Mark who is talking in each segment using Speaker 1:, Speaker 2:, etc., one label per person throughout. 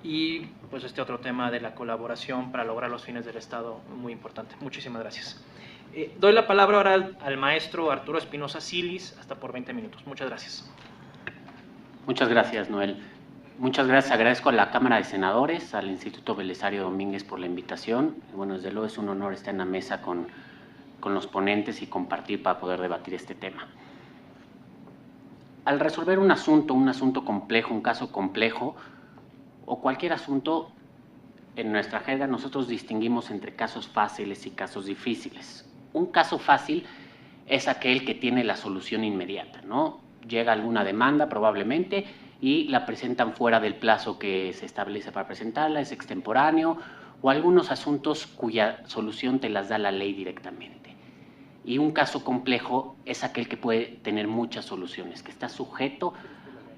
Speaker 1: y pues este otro tema de la colaboración para lograr los fines del Estado, muy importante. Muchísimas gracias. Doy la palabra ahora al maestro Arturo Espinosa Silis, hasta por 20 minutos. Muchas gracias.
Speaker 2: Muchas gracias, Noel. Muchas gracias, agradezco a la Cámara de Senadores, al Instituto Belisario Domínguez por la invitación. Bueno, desde luego es un honor estar en la mesa con los ponentes y compartir para poder debatir este tema. Al resolver un asunto complejo, un caso complejo, o cualquier asunto, en nuestra jerga nosotros distinguimos entre casos fáciles y casos difíciles. Un caso fácil es aquel que tiene la solución inmediata, ¿no? Llega alguna demanda probablemente y la presentan fuera del plazo que se establece para presentarla, es extemporáneo, o algunos asuntos cuya solución te las da la ley directamente. Y un caso complejo es aquel que puede tener muchas soluciones, que está sujeto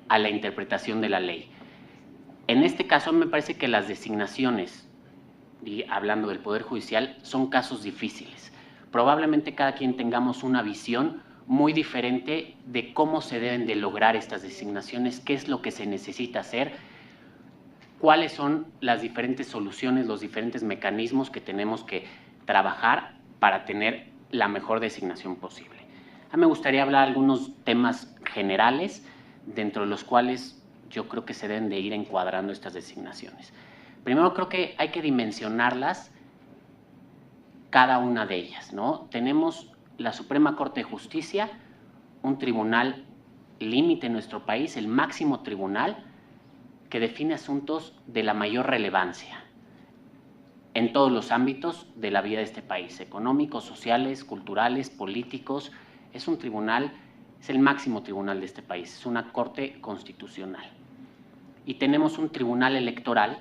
Speaker 2: a la interpretación de la ley. En este caso me parece que las designaciones, y hablando del Poder Judicial, son casos difíciles. Probablemente cada quien tengamos una visión muy diferente de cómo se deben de lograr estas designaciones, qué es lo que se necesita hacer, cuáles son las diferentes soluciones, los diferentes mecanismos que tenemos que trabajar para tener la mejor designación posible. A mí me gustaría hablar de algunos temas generales, dentro de los cuales yo creo que se deben de ir encuadrando estas designaciones. Primero, creo que hay que dimensionarlas cada una de ellas, ¿no? Tenemos la Suprema Corte de Justicia, un tribunal límite en nuestro país, el máximo tribunal, que define asuntos de la mayor relevancia en todos los ámbitos de la vida de este país, económicos, sociales, culturales, políticos. Es un tribunal, es el máximo tribunal de este país, es una corte constitucional. Y tenemos un tribunal electoral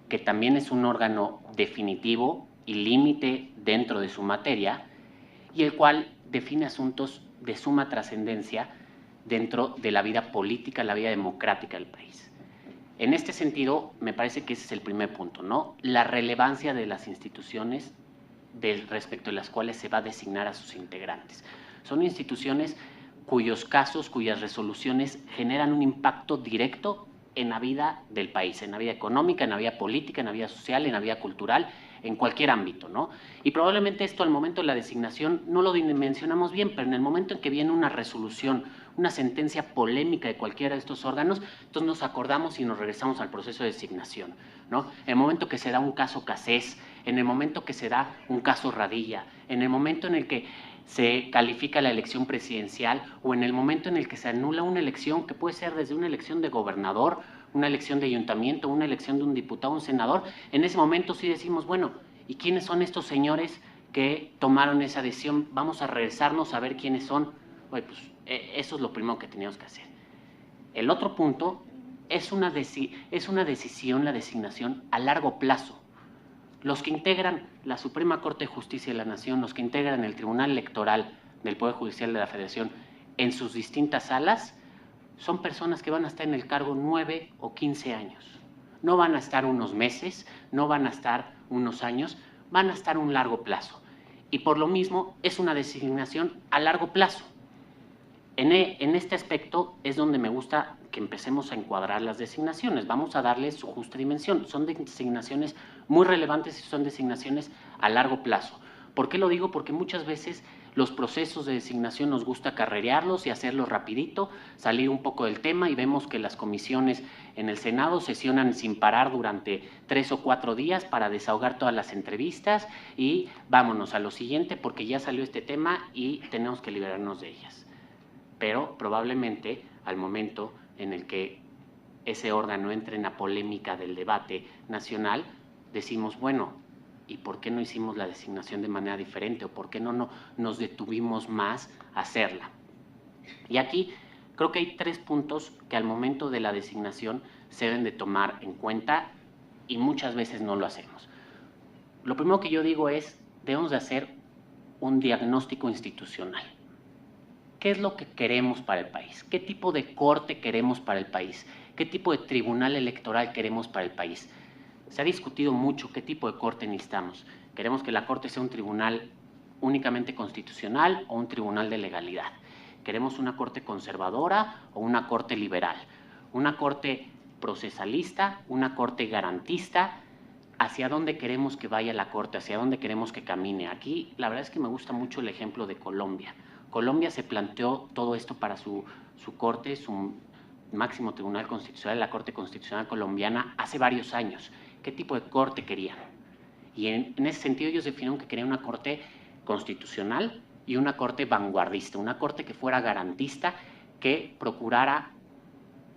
Speaker 2: que también es un órgano definitivo y límite dentro de su materia, y el cual define asuntos de suma trascendencia dentro de la vida política, la vida democrática del país. En este sentido, me parece que ese es el primer punto, ¿no? La relevancia de las instituciones respecto de las cuales se va a designar a sus integrantes. Son instituciones cuyos casos, cuyas resoluciones generan un impacto directo en la vida del país, en la vida económica, en la vida política, en la vida social, en la vida cultural, en cualquier ámbito, ¿no? Y probablemente esto al momento de la designación no lo dimensionamos bien, pero en el momento en que viene una resolución, una sentencia polémica de cualquiera de estos órganos, entonces nos acordamos y nos regresamos al proceso de designación, ¿no? En el momento que se da un caso Cassés, en el momento que se da un caso Radilla, en el momento en el que se califica la elección presidencial o en el momento en el que se anula una elección que puede ser desde una elección de gobernador, una elección de ayuntamiento, una elección de un diputado, un senador, en ese momento sí decimos, bueno, ¿y quiénes son estos señores que tomaron esa decisión? Vamos a regresarnos a ver quiénes son. Oye, pues eso es lo primero que teníamos que hacer. El otro punto es una decisión, la designación a largo plazo. Los que integran la Suprema Corte de Justicia de la Nación, los que integran el Tribunal Electoral del Poder Judicial de la Federación en sus distintas salas, son personas que van a estar en el cargo 9 o 15 años. No van a estar unos meses, no van a estar unos años, van a estar un largo plazo. Y por lo mismo es una designación a largo plazo. En este aspecto es donde me gusta que empecemos a encuadrar las designaciones. Vamos a darles su justa dimensión. Son designaciones muy relevantes y son designaciones a largo plazo. ¿Por qué lo digo? Porque muchas veces los procesos de designación nos gusta carrerearlos y hacerlos rapidito, salir un poco del tema, y vemos que las comisiones en el Senado sesionan sin parar durante 3 o 4 días para desahogar todas las entrevistas y vámonos a lo siguiente porque ya salió este tema y tenemos que liberarnos de ellas. Pero probablemente al momento en el que ese órgano entre en la polémica del debate nacional, decimos, bueno, ¿y por qué no hicimos la designación de manera diferente? ¿O por qué no nos detuvimos más a hacerla? Y aquí creo que hay 3 puntos que al momento de la designación se deben de tomar en cuenta y muchas veces no lo hacemos. Lo primero que yo digo es, debemos de hacer un diagnóstico institucional. ¿Qué es lo que queremos para el país? ¿Qué tipo de corte queremos para el país? ¿Qué tipo de tribunal electoral queremos para el país? Se ha discutido mucho qué tipo de corte necesitamos. ¿Queremos que la corte sea un tribunal únicamente constitucional o un tribunal de legalidad? ¿Queremos una corte conservadora o una corte liberal? ¿Una corte procesalista, una corte garantista, hacia dónde queremos que vaya la corte, hacia dónde queremos que camine. Aquí la verdad es que me gusta mucho el ejemplo de Colombia. Colombia se planteó todo esto para su corte, su máximo tribunal constitucional, la Corte Constitucional Colombiana, hace varios años. ¿Qué tipo de corte querían? Y en ese sentido ellos definieron que querían una corte constitucional y una corte vanguardista, una corte que fuera garantista, que procurara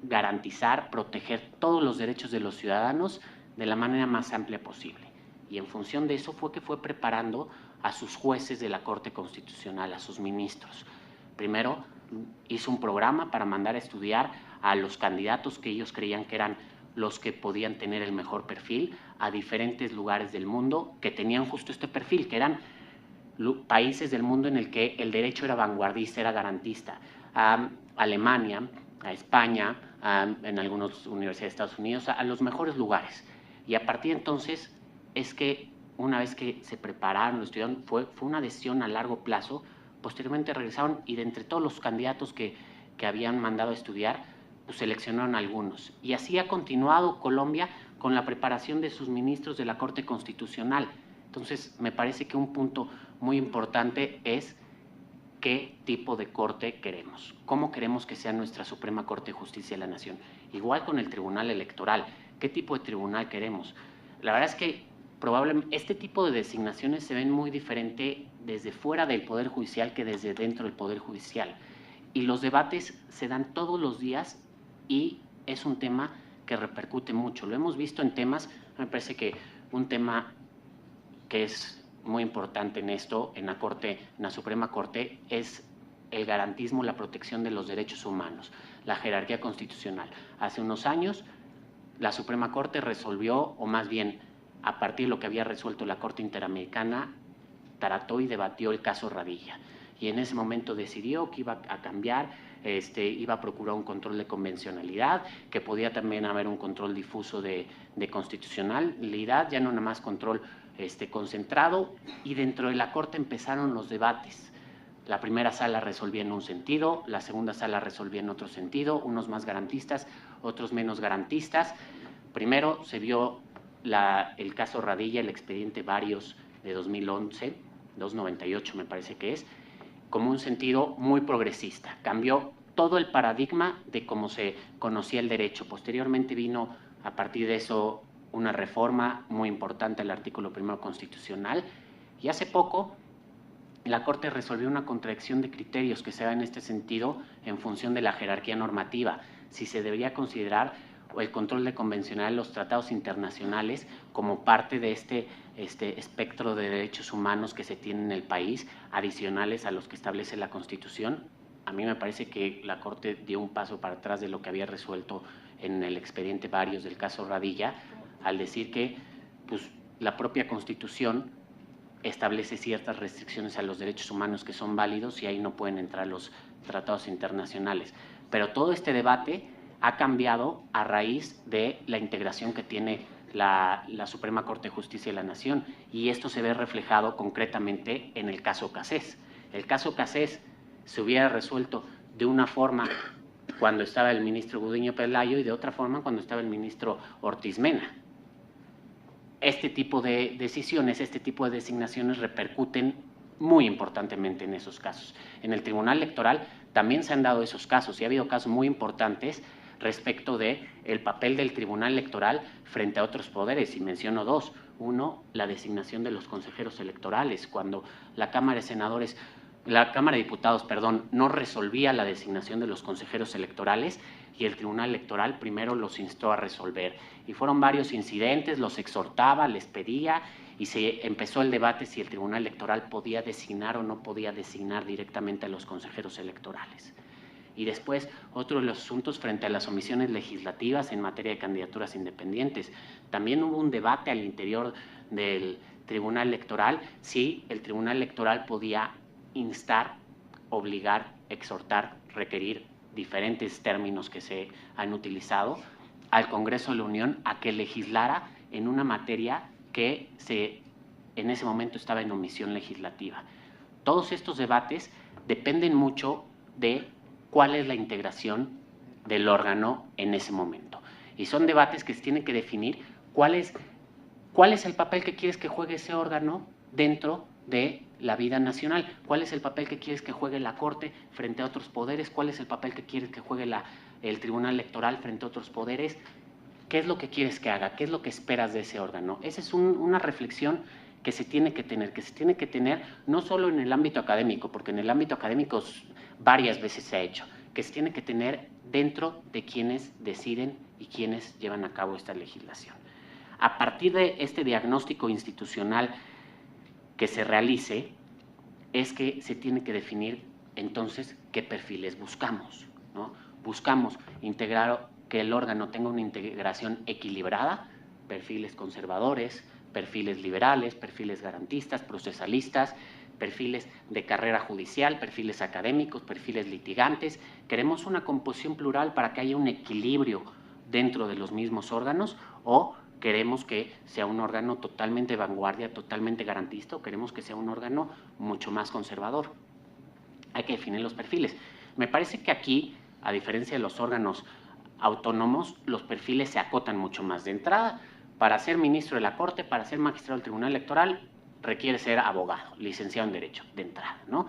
Speaker 2: garantizar, proteger todos los derechos de los ciudadanos de la manera más amplia posible. Y en función de eso fue que fue preparando a sus jueces de la Corte Constitucional, a sus ministros. Primero hizo un programa para mandar a estudiar a los candidatos que ellos creían que eran los que podían tener el mejor perfil a diferentes lugares del mundo que tenían justo este perfil, que eran países del mundo en el que el derecho era vanguardista, era garantista. A Alemania, a España, en algunas universidades de Estados Unidos, a los mejores lugares. Y a partir de entonces es que una vez que se prepararon, estudiaron, fue una decisión a largo plazo. Posteriormente regresaron y de entre todos los candidatos que habían mandado a estudiar, pues seleccionaron algunos. Y así ha continuado Colombia con la preparación de sus ministros de la Corte Constitucional. Entonces, me parece que un punto muy importante es qué tipo de corte queremos, cómo queremos que sea nuestra Suprema Corte de Justicia de la Nación. Igual con el Tribunal Electoral, qué tipo de tribunal queremos. La verdad es que probablemente este tipo de designaciones se ven muy diferente desde fuera del Poder Judicial que desde dentro del Poder Judicial. Y los debates se dan todos los días y es un tema que repercute mucho. Lo hemos visto en temas, me parece que un tema que es muy importante en esto, en la Suprema Corte, es el garantismo, la protección de los derechos humanos, la jerarquía constitucional. Hace unos años, la Suprema Corte resolvió, o más bien, a partir de lo que había resuelto la Corte Interamericana, trató y debatió el caso Radilla. Y en ese momento decidió que iba a cambiar, iba a procurar un control de convencionalidad, que podía también haber un control difuso de constitucionalidad, ya no nada más control concentrado, y dentro de la Corte empezaron los debates. La primera sala resolvía en un sentido, la segunda sala resolvía en otro sentido, unos más garantistas, otros menos garantistas. Primero se vio el caso Radilla, el expediente Varios de 2011, 298 me parece que es, como un sentido muy progresista. Cambió todo el paradigma de cómo se conocía el derecho. Posteriormente vino, a partir de eso, una reforma muy importante al artículo 1 constitucional, y hace poco la Corte resolvió una contradicción de criterios que se da en este sentido en función de la jerarquía normativa, si se debería considerar el control de convencional de los tratados internacionales como parte de este espectro de derechos humanos que se tiene en el país, adicionales a los que establece la Constitución. A mí me parece que la Corte dio un paso para atrás de lo que había resuelto en el expediente Varios del caso Radilla, al decir que pues, la propia Constitución establece ciertas restricciones a los derechos humanos que son válidos y ahí no pueden entrar los tratados internacionales. Pero todo este debate ha cambiado a raíz de la integración que tiene la Suprema Corte de Justicia de la Nación, y esto se ve reflejado concretamente en el caso Cassés. El caso Cassés se hubiera resuelto de una forma cuando estaba el ministro Gudiño Pelayo y de otra forma cuando estaba el ministro Ortiz Mena. Este tipo de decisiones, este tipo de designaciones repercuten muy importantemente en esos casos. En el Tribunal Electoral también se han dado esos casos y ha habido casos muy importantes respecto de el papel del Tribunal Electoral frente a otros poderes, y menciono dos. Uno, la designación de los consejeros electorales, cuando la Cámara de Diputados, no resolvía la designación de los consejeros electorales y el Tribunal Electoral primero los instó a resolver. Y fueron varios incidentes, los exhortaba, les pedía, y se empezó el debate si el Tribunal Electoral podía designar o no podía designar directamente a los consejeros electorales. Y después, otro de los asuntos frente a las omisiones legislativas en materia de candidaturas independientes. También hubo un debate al interior del Tribunal Electoral si el Tribunal Electoral podía instar, obligar, exhortar, requerir, diferentes términos que se han utilizado, al Congreso de la Unión a que legislara en una materia que en ese momento estaba en omisión legislativa. Todos estos debates dependen mucho de cuál es la integración del órgano en ese momento. Y son debates que se tienen que definir cuál es el papel que quieres que juegue ese órgano dentro de la vida nacional, cuál es el papel que quieres que juegue la Corte frente a otros poderes, cuál es el papel que quieres que juegue el Tribunal Electoral frente a otros poderes, qué es lo que quieres que haga, qué es lo que esperas de ese órgano. Esa es una reflexión que se tiene que tener no solo en el ámbito académico, porque en el ámbito académico varias veces se ha hecho, que se tiene que tener dentro de quienes deciden y quienes llevan a cabo esta legislación. A partir de este diagnóstico institucional que se realice, es que se tiene que definir entonces qué perfiles buscamos, ¿no? Buscamos integrar, que el órgano tenga una integración equilibrada, perfiles conservadores, perfiles liberales, perfiles garantistas, procesalistas, perfiles de carrera judicial, perfiles académicos, perfiles litigantes. Queremos una composición plural para que haya un equilibrio dentro de los mismos órganos, o queremos que sea un órgano totalmente vanguardia, totalmente garantista, o queremos que sea un órgano mucho más conservador. Hay que definir los perfiles. Me parece que aquí, a diferencia de los órganos autónomos, los perfiles se acotan mucho más. De entrada, para ser ministro de la Corte, para ser magistrado del Tribunal Electoral, requiere ser abogado, licenciado en Derecho, de entrada, ¿no?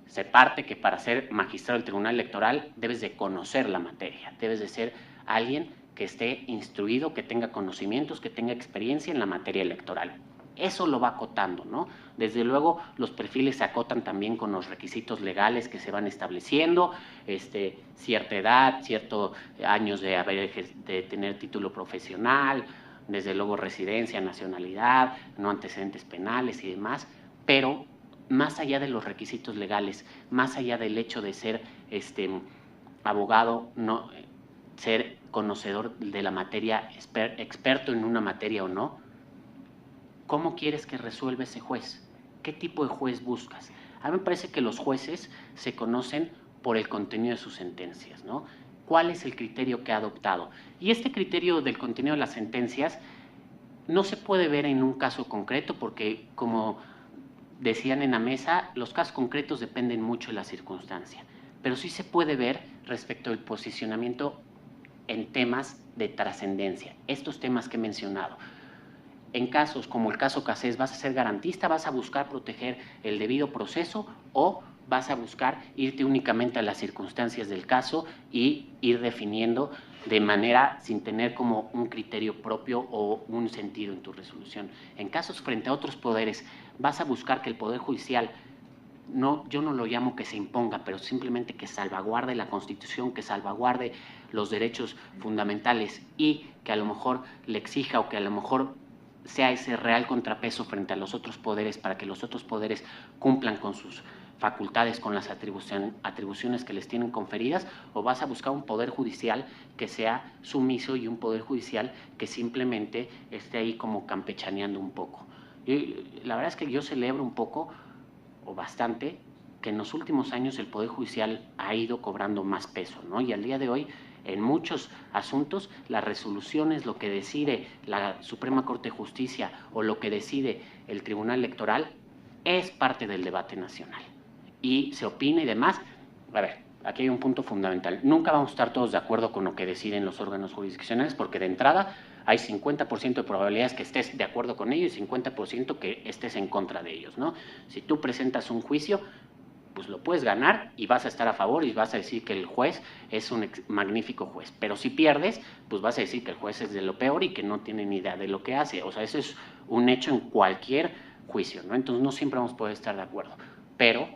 Speaker 2: Se parte que para ser magistrado del Tribunal Electoral debes de conocer la materia, debes de ser alguien que esté instruido, que tenga conocimientos, que tenga experiencia en la materia electoral. Eso lo va acotando, ¿no? Desde luego, los perfiles se acotan también con los requisitos legales que se van estableciendo, cierta edad, ciertos años de tener título profesional, desde luego residencia, nacionalidad, no antecedentes penales y demás, pero más allá de los requisitos legales, más allá del hecho de ser abogado, no, ser conocedor de la materia, experto en una materia o no, ¿cómo quieres que resuelva ese juez? ¿Qué tipo de juez buscas? A mí me parece que los jueces se conocen por el contenido de sus sentencias, ¿no? ¿Cuál es el criterio que ha adoptado? Y este criterio del contenido de las sentencias no se puede ver en un caso concreto porque, como decían en la mesa, los casos concretos dependen mucho de la circunstancia, pero sí se puede ver respecto al posicionamiento en temas de trascendencia, estos temas que he mencionado. En casos como el caso Cassés, ¿vas a ser garantista, vas a buscar proteger el debido proceso o vas a buscar irte únicamente a las circunstancias del caso y ir definiendo de manera sin tener como un criterio propio o un sentido en tu resolución? En casos frente a otros poderes, vas a buscar que el Poder Judicial, no, yo no lo llamo que se imponga, pero simplemente que salvaguarde la Constitución, que salvaguarde los derechos fundamentales y que a lo mejor le exija o que a lo mejor sea ese real contrapeso frente a los otros poderes para que los otros poderes cumplan con sus facultades, con las atribuciones que les tienen conferidas, o vas a buscar un poder judicial que sea sumiso y un poder judicial que simplemente esté ahí como campechaneando un poco. La verdad es que yo celebro un poco o bastante que en los últimos años el Poder Judicial ha ido cobrando más peso, ¿no? Y al día de hoy, en muchos asuntos, las resoluciones, lo que decide la Suprema Corte de Justicia o lo que decide el Tribunal Electoral, es parte del debate nacional. Y se opina y demás. A ver, aquí hay un punto fundamental. Nunca vamos a estar todos de acuerdo con lo que deciden los órganos jurisdiccionales, porque de entrada hay 50% de probabilidades que estés de acuerdo con ellos y 50% que estés en contra de ellos, ¿no? Si tú presentas un juicio, pues lo puedes ganar y vas a estar a favor y vas a decir que el juez es un magnífico juez. Pero si pierdes, pues vas a decir que el juez es de lo peor y que no tiene ni idea de lo que hace. O sea, eso es un hecho en cualquier juicio, ¿no? Entonces no siempre vamos a poder estar de acuerdo. Pero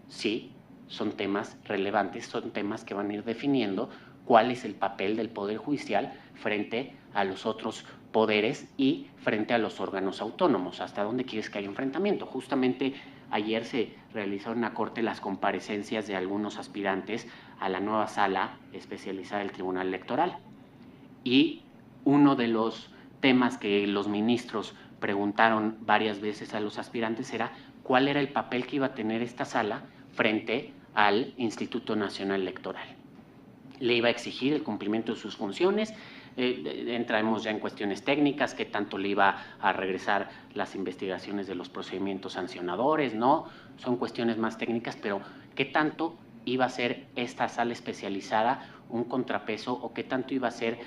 Speaker 2: sí, son temas relevantes, son temas que van a ir definiendo cuál es el papel del Poder Judicial frente a los otros poderes y frente a los órganos autónomos. ¿Hasta dónde quieres que haya enfrentamiento? Justamente ayer se realizaron en la Corte las comparecencias de algunos aspirantes a la nueva sala especializada del Tribunal Electoral. Y uno de los temas que los ministros preguntaron varias veces a los aspirantes era cuál era el papel que iba a tener esta sala frente al Instituto Nacional Electoral. Le iba a exigir el cumplimiento de sus funciones, entramos ya en cuestiones técnicas, qué tanto le iba a regresar las investigaciones de los procedimientos sancionadores, ¿no? Son cuestiones más técnicas, pero qué tanto iba a ser esta sala especializada un contrapeso o qué tanto iba a ser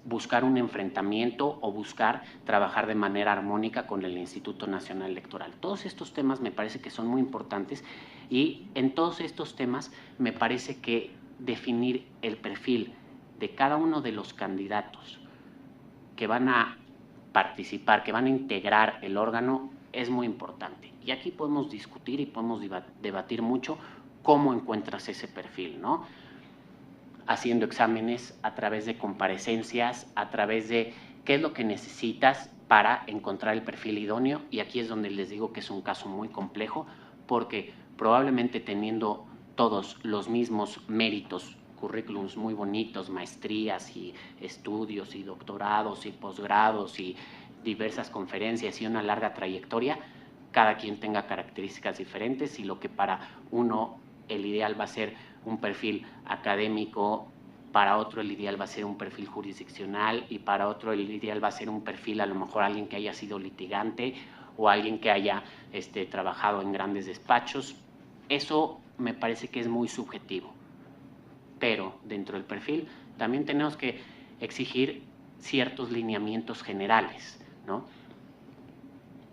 Speaker 2: buscar un enfrentamiento o buscar trabajar de manera armónica con el Instituto Nacional Electoral. Todos estos temas me parece que son muy importantes y en todos estos temas me parece que definir el perfil de cada uno de los candidatos que van a participar, que van a integrar el órgano, es muy importante. Y aquí podemos discutir y podemos debatir mucho cómo encuentras ese perfil, ¿no? Haciendo exámenes, a través de comparecencias, a través de qué es lo que necesitas para encontrar el perfil idóneo. Y aquí es donde les digo que es un caso muy complejo, porque probablemente teniendo todos los mismos méritos, currículums muy bonitos, maestrías y estudios y doctorados y posgrados y diversas conferencias y una larga trayectoria, cada quien tenga características diferentes y lo que para uno el ideal va a ser un perfil académico, para otro el ideal va a ser un perfil jurisdiccional y para otro el ideal va a ser un perfil a lo mejor alguien que haya sido litigante o alguien que haya trabajado en grandes despachos. Eso me parece que es muy subjetivo, pero dentro del perfil también tenemos que exigir ciertos lineamientos generales, ¿no?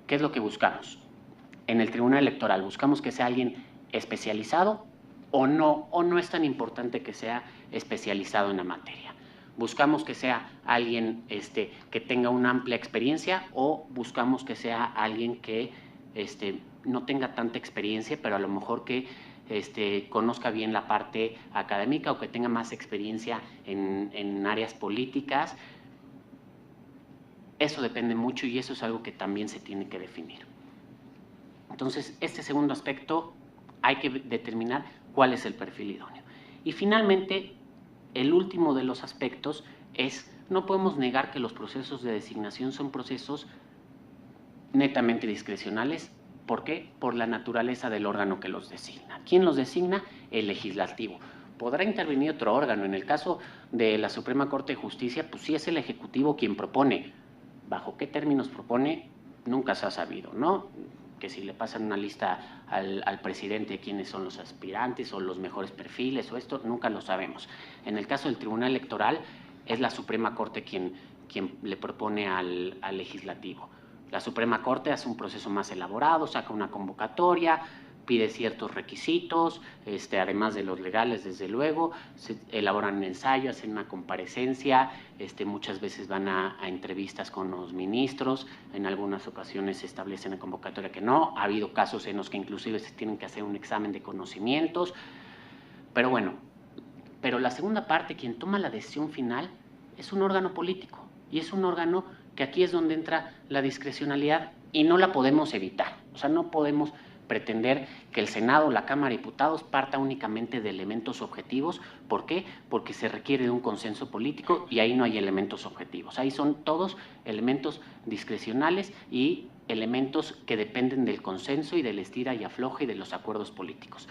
Speaker 2: ¿Qué es lo que buscamos? En el Tribunal Electoral buscamos que sea alguien especializado o no es tan importante que sea especializado en la materia. Buscamos que sea alguien que tenga una amplia experiencia o buscamos que sea alguien que no tenga tanta experiencia, pero a lo mejor que conozca bien la parte académica o que tenga más experiencia en áreas políticas. Eso depende mucho y eso es algo que también se tiene que definir. Entonces, este segundo aspecto hay que determinar cuál es el perfil idóneo. Y finalmente, el último de los aspectos es, no podemos negar que los procesos de designación son procesos netamente discrecionales. ¿Por qué? Por la naturaleza del órgano que los designa. ¿Quién los designa? El legislativo. Podrá intervenir otro órgano. En el caso de la Suprema Corte de Justicia, pues sí es el Ejecutivo quien propone. ¿Bajo qué términos propone? Nunca se ha sabido, ¿no? Que si le pasan una lista al presidente de quiénes son los aspirantes o los mejores perfiles o esto, nunca lo sabemos. En el caso del Tribunal Electoral, es la Suprema Corte quien le propone al legislativo. La Suprema Corte hace un proceso más elaborado, saca una convocatoria, pide ciertos requisitos, además de los legales, desde luego, se elaboran un ensayo, hacen una comparecencia, muchas veces van a entrevistas con los ministros, en algunas ocasiones se establece en la convocatoria que no, ha habido casos en los que inclusive se tienen que hacer un examen de conocimientos, pero bueno, pero la segunda parte, quien toma la decisión final, es un órgano político, y es un órgano que aquí es donde entra la discrecionalidad y no la podemos evitar, o sea, no podemos pretender que el Senado o la Cámara de Diputados parta únicamente de elementos objetivos. ¿Por qué? Porque se requiere de un consenso político y ahí no hay elementos objetivos. Ahí son todos elementos discrecionales y elementos que dependen del consenso y del estira y afloje y de los acuerdos políticos.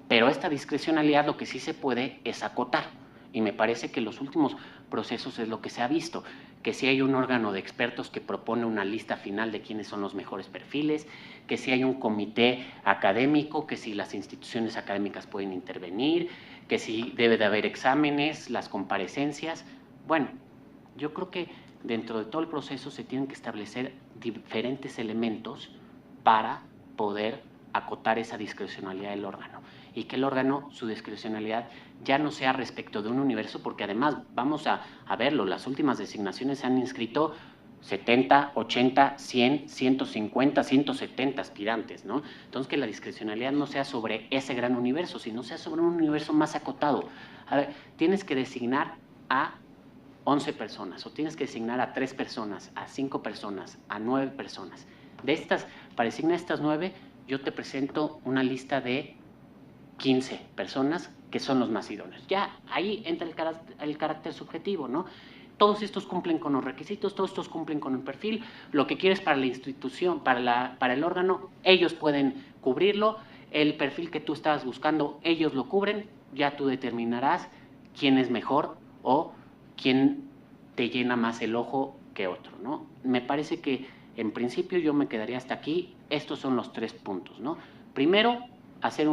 Speaker 2: Pero esta discrecionalidad lo que sí se puede es acotar. Y me parece que los últimos procesos es lo que se ha visto, que si hay un órgano de expertos que propone una lista final de quiénes son los mejores perfiles, que si hay un comité académico, que si las instituciones académicas pueden intervenir, que si debe de haber exámenes, las comparecencias. Bueno, yo creo que dentro de todo el proceso se tienen que establecer diferentes elementos para poder acotar esa discrecionalidad del órgano y que el órgano, su discrecionalidad, ya no sea respecto de un universo, porque además vamos a verlo, las últimas designaciones se han inscrito 70, 80, 100, 150, 170 aspirantes, ¿no? Entonces que la discrecionalidad no sea sobre ese gran universo, sino sea sobre un universo más acotado. A ver, tienes que designar a 11 personas, o tienes que designar a 3 personas, a 5 personas, a 9 personas. De estas, para designar estas 9, yo te presento una lista de 15 personas que son los más idóneos. Ya ahí entra el carácter subjetivo, ¿no? Todos estos cumplen con los requisitos, todos estos cumplen con el perfil, lo que quieres para la institución, para el órgano, ellos pueden cubrirlo, el perfil que tú estabas buscando, ellos lo cubren, ya tú determinarás quién es mejor o quién te llena más el ojo que otro, ¿no? Me parece que en principio yo me quedaría hasta aquí. Estos son los 3 puntos, ¿no? Primero, hacer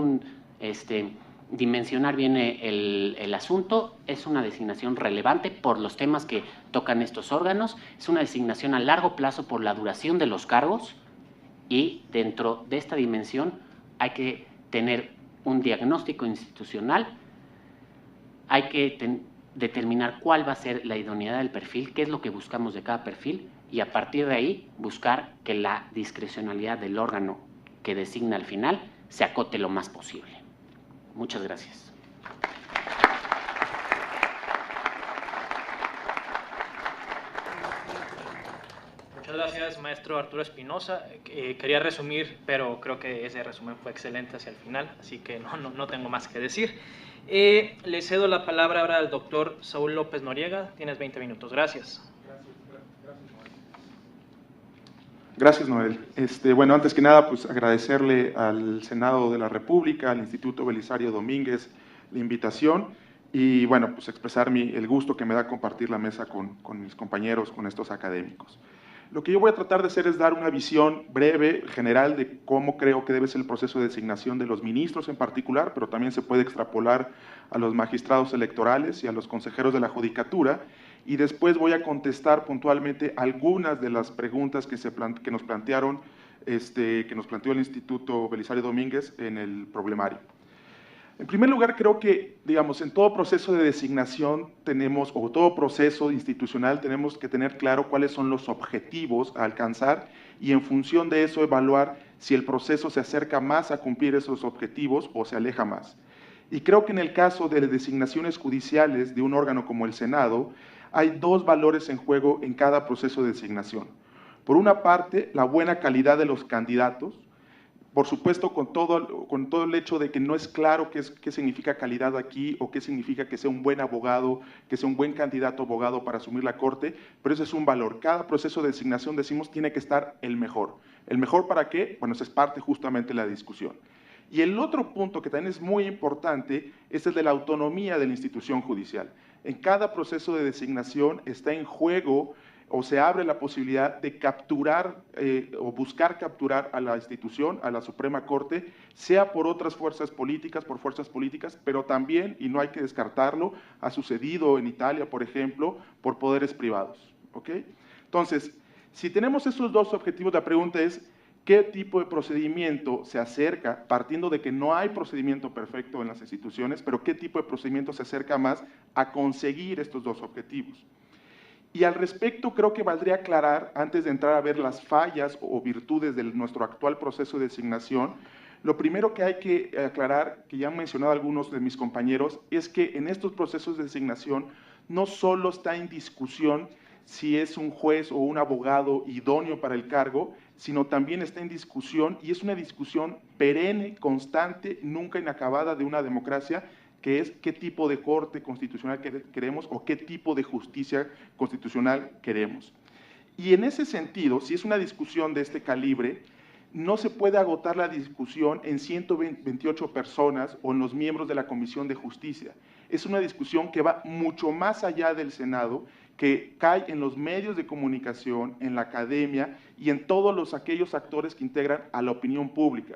Speaker 2: dimensionar bien el asunto. Es una designación relevante por los temas que tocan estos órganos, es una designación a largo plazo por la duración de los cargos, y dentro de esta dimensión hay que tener un diagnóstico institucional, hay que determinar cuál va a ser la idoneidad del perfil, qué es lo que buscamos de cada perfil, y a partir de ahí buscar que la discrecionalidad del órgano que designa al final se acote lo más posible. Muchas gracias.
Speaker 1: Muchas gracias, maestro Arturo Espinosa. Quería resumir, pero creo que ese resumen fue excelente hacia el final, así que no tengo más que decir. Le cedo la palabra ahora al doctor Saúl López Noriega. Tienes 20 minutos. Gracias.
Speaker 3: Gracias, Noel. Bueno, antes que nada, pues agradecerle al Senado de la República, al Instituto Belisario Domínguez, la invitación y, bueno, pues expresar el gusto que me da compartir la mesa con mis compañeros, con estos académicos. Lo que yo voy a tratar de hacer es dar una visión breve, general, de cómo creo que debe ser el proceso de designación de los ministros en particular, pero también se puede extrapolar a los magistrados electorales y a los consejeros de la Judicatura, y después voy a contestar puntualmente algunas de las preguntas que nos plantearon, que nos planteó el Instituto Belisario Domínguez en el problemario. En primer lugar, creo que, digamos, en todo proceso de designación tenemos, o todo proceso institucional, tenemos que tener claro cuáles son los objetivos a alcanzar y en función de eso evaluar si el proceso se acerca más a cumplir esos objetivos o se aleja más. Y creo que en el caso de designaciones judiciales de un órgano como el Senado, hay dos valores en juego en cada proceso de designación. Por una parte, la buena calidad de los candidatos, por supuesto, con todo el hecho de que no es claro qué significa calidad aquí o qué significa que sea un buen abogado, que sea un buen candidato abogado para asumir la corte, pero eso es un valor. Cada proceso de designación, decimos, tiene que estar el mejor. ¿El mejor para qué? Bueno, esa es parte justamente de la discusión. Y el otro punto que también es muy importante es el de la autonomía de la institución judicial. En cada proceso de designación está en juego o se abre la posibilidad de capturar o buscar capturar a la institución, a la Suprema Corte, sea por otras fuerzas políticas, pero también, y no hay que descartarlo, ha sucedido en Italia, por ejemplo, por poderes privados. ¿Okay? Entonces, si tenemos esos dos objetivos, la pregunta es, ¿qué tipo de procedimiento se acerca, partiendo de que no hay procedimiento perfecto en las instituciones, pero qué tipo de procedimiento se acerca más a conseguir estos dos objetivos? Y al respecto creo que valdría aclarar, antes de entrar a ver las fallas o virtudes de nuestro actual proceso de designación, lo primero que hay que aclarar, que ya han mencionado algunos de mis compañeros, es que en estos procesos de designación no solo está en discusión si es un juez o un abogado idóneo para el cargo, sino también está en discusión, y es una discusión perenne, constante, nunca inacabada de una democracia, que es qué tipo de corte constitucional queremos o qué tipo de justicia constitucional queremos. Y en ese sentido, si es una discusión de este calibre, no se puede agotar la discusión en 128 personas o en los miembros de la Comisión de Justicia. Es una discusión que va mucho más allá del Senado, que cae en los medios de comunicación, en la academia y en todos aquellos actores que integran a la opinión pública.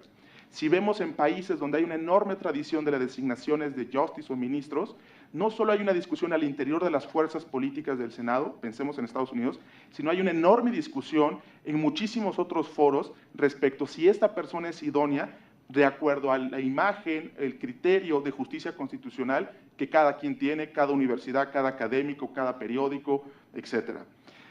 Speaker 3: Si vemos en países donde hay una enorme tradición de las designaciones de justice o ministros, no solo hay una discusión al interior de las fuerzas políticas del Senado, pensemos en Estados Unidos, sino hay una enorme discusión en muchísimos otros foros respecto a si esta persona es idónea de acuerdo a la imagen, el criterio de justicia constitucional que cada quien tiene, cada universidad, cada académico, cada periódico, etc.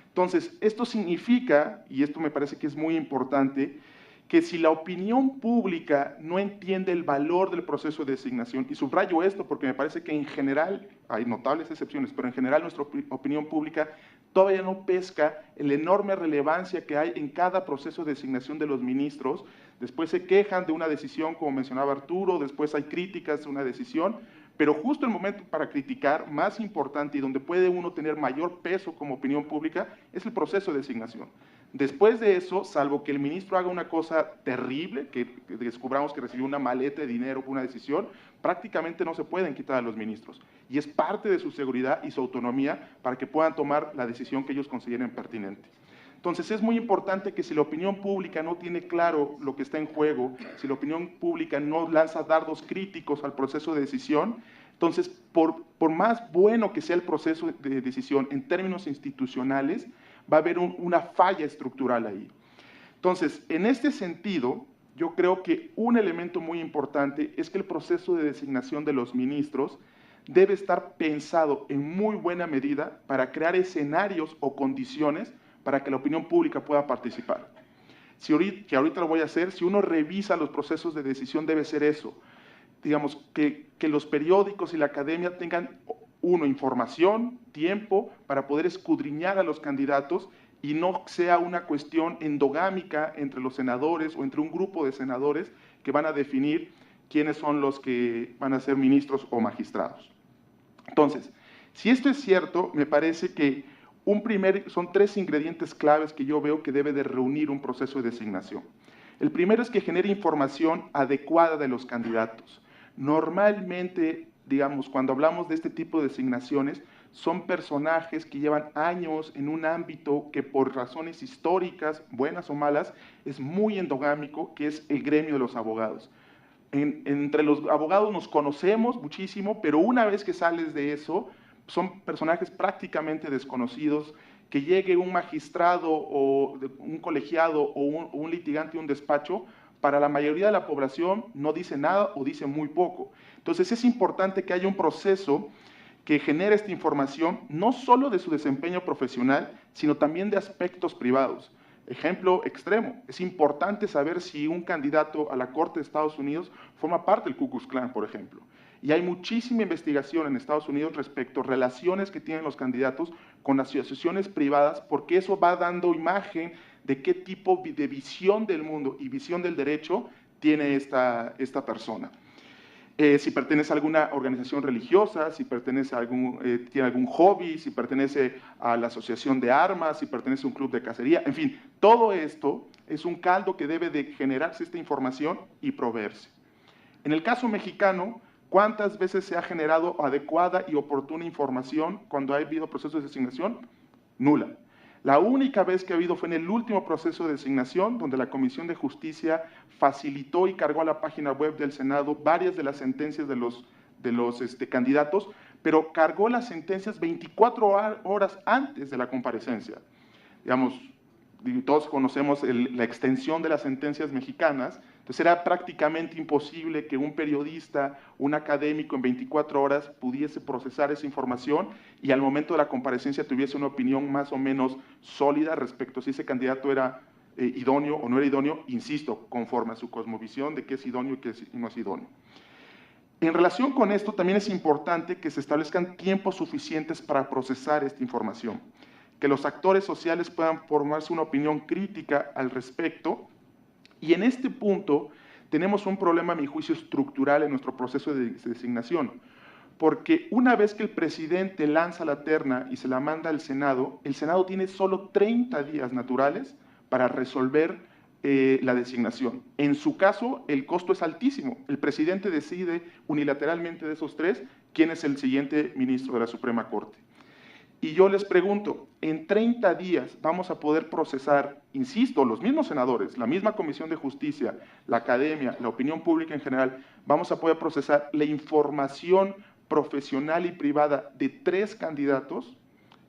Speaker 3: Entonces, esto significa, y esto me parece que es muy importante, que si la opinión pública no entiende el valor del proceso de designación, y subrayo esto porque me parece que en general, hay notables excepciones, pero en general nuestra opinión pública todavía no pesca la enorme relevancia que hay en cada proceso de designación de los ministros. Después se quejan de una decisión, como mencionaba Arturo, después hay críticas de una decisión, pero justo el momento para criticar, más importante y donde puede uno tener mayor peso como opinión pública, es el proceso de designación. Después de eso, salvo que el ministro haga una cosa terrible, que descubramos que recibió una maleta de dinero por una decisión, prácticamente no se pueden quitar a los ministros. Y es parte de su seguridad y su autonomía para que puedan tomar la decisión que ellos consideren pertinente. Entonces es muy importante que si la opinión pública no tiene claro lo que está en juego, si la opinión pública no lanza dardos críticos al proceso de decisión, entonces por más bueno que sea el proceso de decisión en términos institucionales, va a haber una falla estructural ahí. Entonces, en este sentido, yo creo que un elemento muy importante es que el proceso de designación de los ministros debe estar pensado en muy buena medida para crear escenarios o condiciones para que la opinión pública pueda participar. Que ahorita lo voy a hacer, si uno revisa los procesos de decisión debe ser eso, digamos, que los periódicos y la academia tengan, uno, información, tiempo para poder escudriñar a los candidatos y no sea una cuestión endogámica entre los senadores o entre un grupo de senadores que van a definir quiénes son los que van a ser ministros o magistrados. Entonces, si esto es cierto, me parece que son 3 ingredientes claves que yo veo que debe de reunir un proceso de designación. El primero es que genere información adecuada de los candidatos. Normalmente, digamos, cuando hablamos de este tipo de designaciones, son personajes que llevan años en un ámbito que por razones históricas, buenas o malas, es muy endogámico, que es el gremio de los abogados. Entre los abogados nos conocemos muchísimo, pero una vez que sales de eso, son personajes prácticamente desconocidos. Que llegue un magistrado o un colegiado o un litigante a un despacho, para la mayoría de la población no dice nada o dice muy poco. Entonces es importante que haya un proceso que genere esta información, no solo de su desempeño profesional, sino también de aspectos privados. Ejemplo extremo, es importante saber si un candidato a la Corte de Estados Unidos forma parte del Ku Klux Klan, por ejemplo. Y hay muchísima investigación en Estados Unidos respecto a relaciones que tienen los candidatos con asociaciones privadas, porque eso va dando imagen de qué tipo de visión del mundo y visión del derecho tiene esta persona. Si pertenece a alguna organización religiosa, si pertenece a tiene algún hobby, si pertenece a la asociación de armas, si pertenece a un club de cacería, en fin, todo esto es un caldo que debe de generarse esta información y proveerse. En el caso mexicano, ¿cuántas veces se ha generado adecuada y oportuna información cuando ha habido procesos de designación? Nula. La única vez que ha habido fue en el último proceso de designación, donde la Comisión de Justicia facilitó y cargó a la página web del Senado varias de las sentencias de los candidatos, pero cargó las sentencias 24 horas antes de la comparecencia. Digamos, todos conocemos la extensión de las sentencias mexicanas, entonces era prácticamente imposible que un periodista, un académico en 24 horas pudiese procesar esa información y al momento de la comparecencia tuviese una opinión más o menos sólida respecto a si ese candidato era idóneo o no era idóneo, insisto, conforme a su cosmovisión de qué es idóneo y qué no es idóneo. En relación con esto, también es importante que se establezcan tiempos suficientes para procesar esta información, que los actores sociales puedan formarse una opinión crítica al respecto. Y en este punto tenemos un problema, a mi juicio, estructural en nuestro proceso de designación, porque una vez que el presidente lanza la terna y se la manda al Senado, el Senado tiene solo 30 días naturales para resolver la designación. En su caso, el costo es altísimo. El presidente decide unilateralmente de esos 3 quién es el siguiente ministro de la Suprema Corte. Y yo les pregunto, en 30 días vamos a poder procesar, insisto, los mismos senadores, la misma Comisión de Justicia, la academia, la opinión pública en general, vamos a poder procesar la información profesional y privada de 3 candidatos.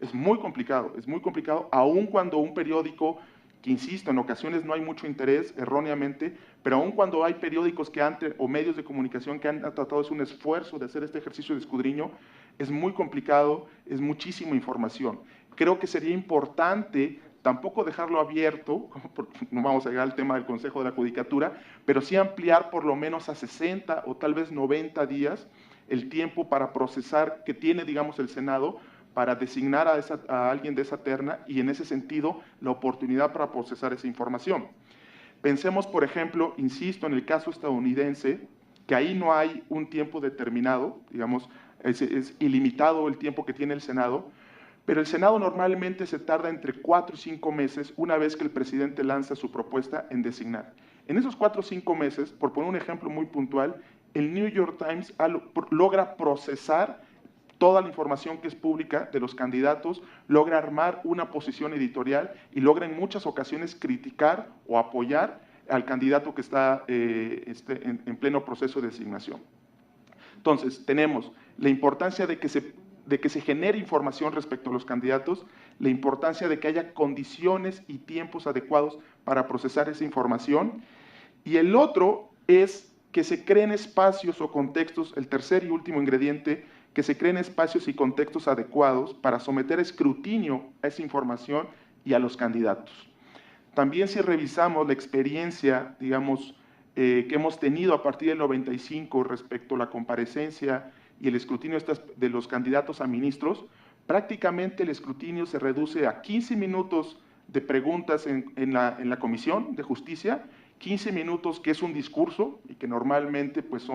Speaker 3: Es muy complicado, aun cuando un periódico, que insisto, en ocasiones no hay mucho interés, erróneamente, pero aun cuando hay periódicos o medios de comunicación que han tratado, es un esfuerzo de hacer este ejercicio de escudriño, es muy complicado, es muchísima información. Creo que sería importante tampoco dejarlo abierto, no vamos a llegar al tema del Consejo de la Judicatura, pero sí ampliar por lo menos a 60 o tal vez 90 días el tiempo para procesar que tiene, digamos, el Senado para designar a alguien de esa terna y en ese sentido la oportunidad para procesar esa información. Pensemos, por ejemplo, insisto, en el caso estadounidense, que ahí no hay un tiempo determinado, digamos, es ilimitado el tiempo que tiene el Senado, pero el Senado normalmente se tarda entre 4 y 5 meses una vez que el presidente lanza su propuesta en designar. En esos 4 o 5 meses, por poner un ejemplo muy puntual, el New York Times logra procesar toda la información que es pública de los candidatos, logra armar una posición editorial y logra en muchas ocasiones criticar o apoyar al candidato que está en pleno proceso de designación. Entonces, tenemos la importancia de que se genere información respecto a los candidatos, la importancia de que haya condiciones y tiempos adecuados para procesar esa información, y el otro es que se creen espacios o contextos, el tercer y último ingrediente, que se creen espacios y contextos adecuados para someter a escrutinio a esa información y a los candidatos. También si revisamos la experiencia, digamos, que hemos tenido a partir del 95 respecto a la comparecencia y el escrutinio de los candidatos a ministros, prácticamente el escrutinio se reduce a 15 minutos de preguntas en la Comisión de Justicia, 15 minutos que es un discurso y que normalmente pues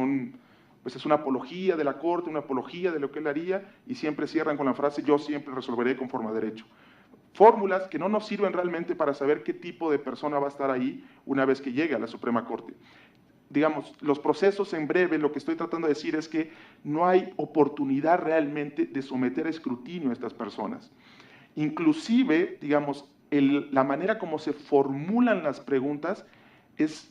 Speaker 3: es una apología de la Corte, una apología de lo que él haría, y siempre cierran con la frase: yo siempre resolveré conforme a derecho. Fórmulas que no nos sirven realmente para saber qué tipo de persona va a estar ahí una vez que llegue a la Suprema Corte. Digamos, los procesos en breve, lo que estoy tratando de decir es que no hay oportunidad realmente de someter a escrutinio a estas personas. Inclusive, digamos, la manera como se formulan las preguntas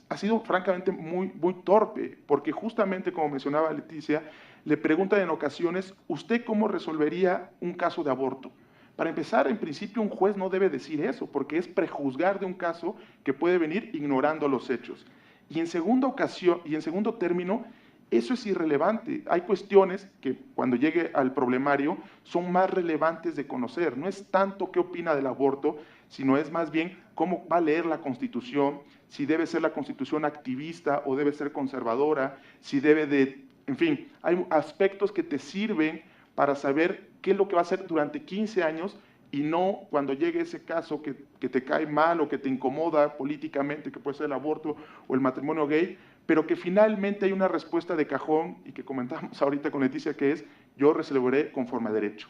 Speaker 3: ha sido francamente muy torpe, porque justamente, como mencionaba Leticia, le preguntan en ocasiones: ¿usted cómo resolvería un caso de aborto? Para empezar, en principio, un juez no debe decir eso, porque es prejuzgar de un caso que puede venir ignorando los hechos. Y en segundo término, eso es irrelevante. Hay cuestiones que, cuando llegue al problemario, son más relevantes de conocer. No es tanto qué opina del aborto, sino es más bien cómo va a leer la Constitución, si debe ser la Constitución activista o debe ser conservadora, si debe de... En fin, hay aspectos que te sirven para saber qué es lo que va a hacer durante 15 años, y no cuando llegue ese caso que te cae mal o que te incomoda políticamente, que puede ser el aborto o el matrimonio gay, pero que finalmente hay una respuesta de cajón, y que comentamos ahorita con Leticia, que es: yo resolveré conforme a derecho.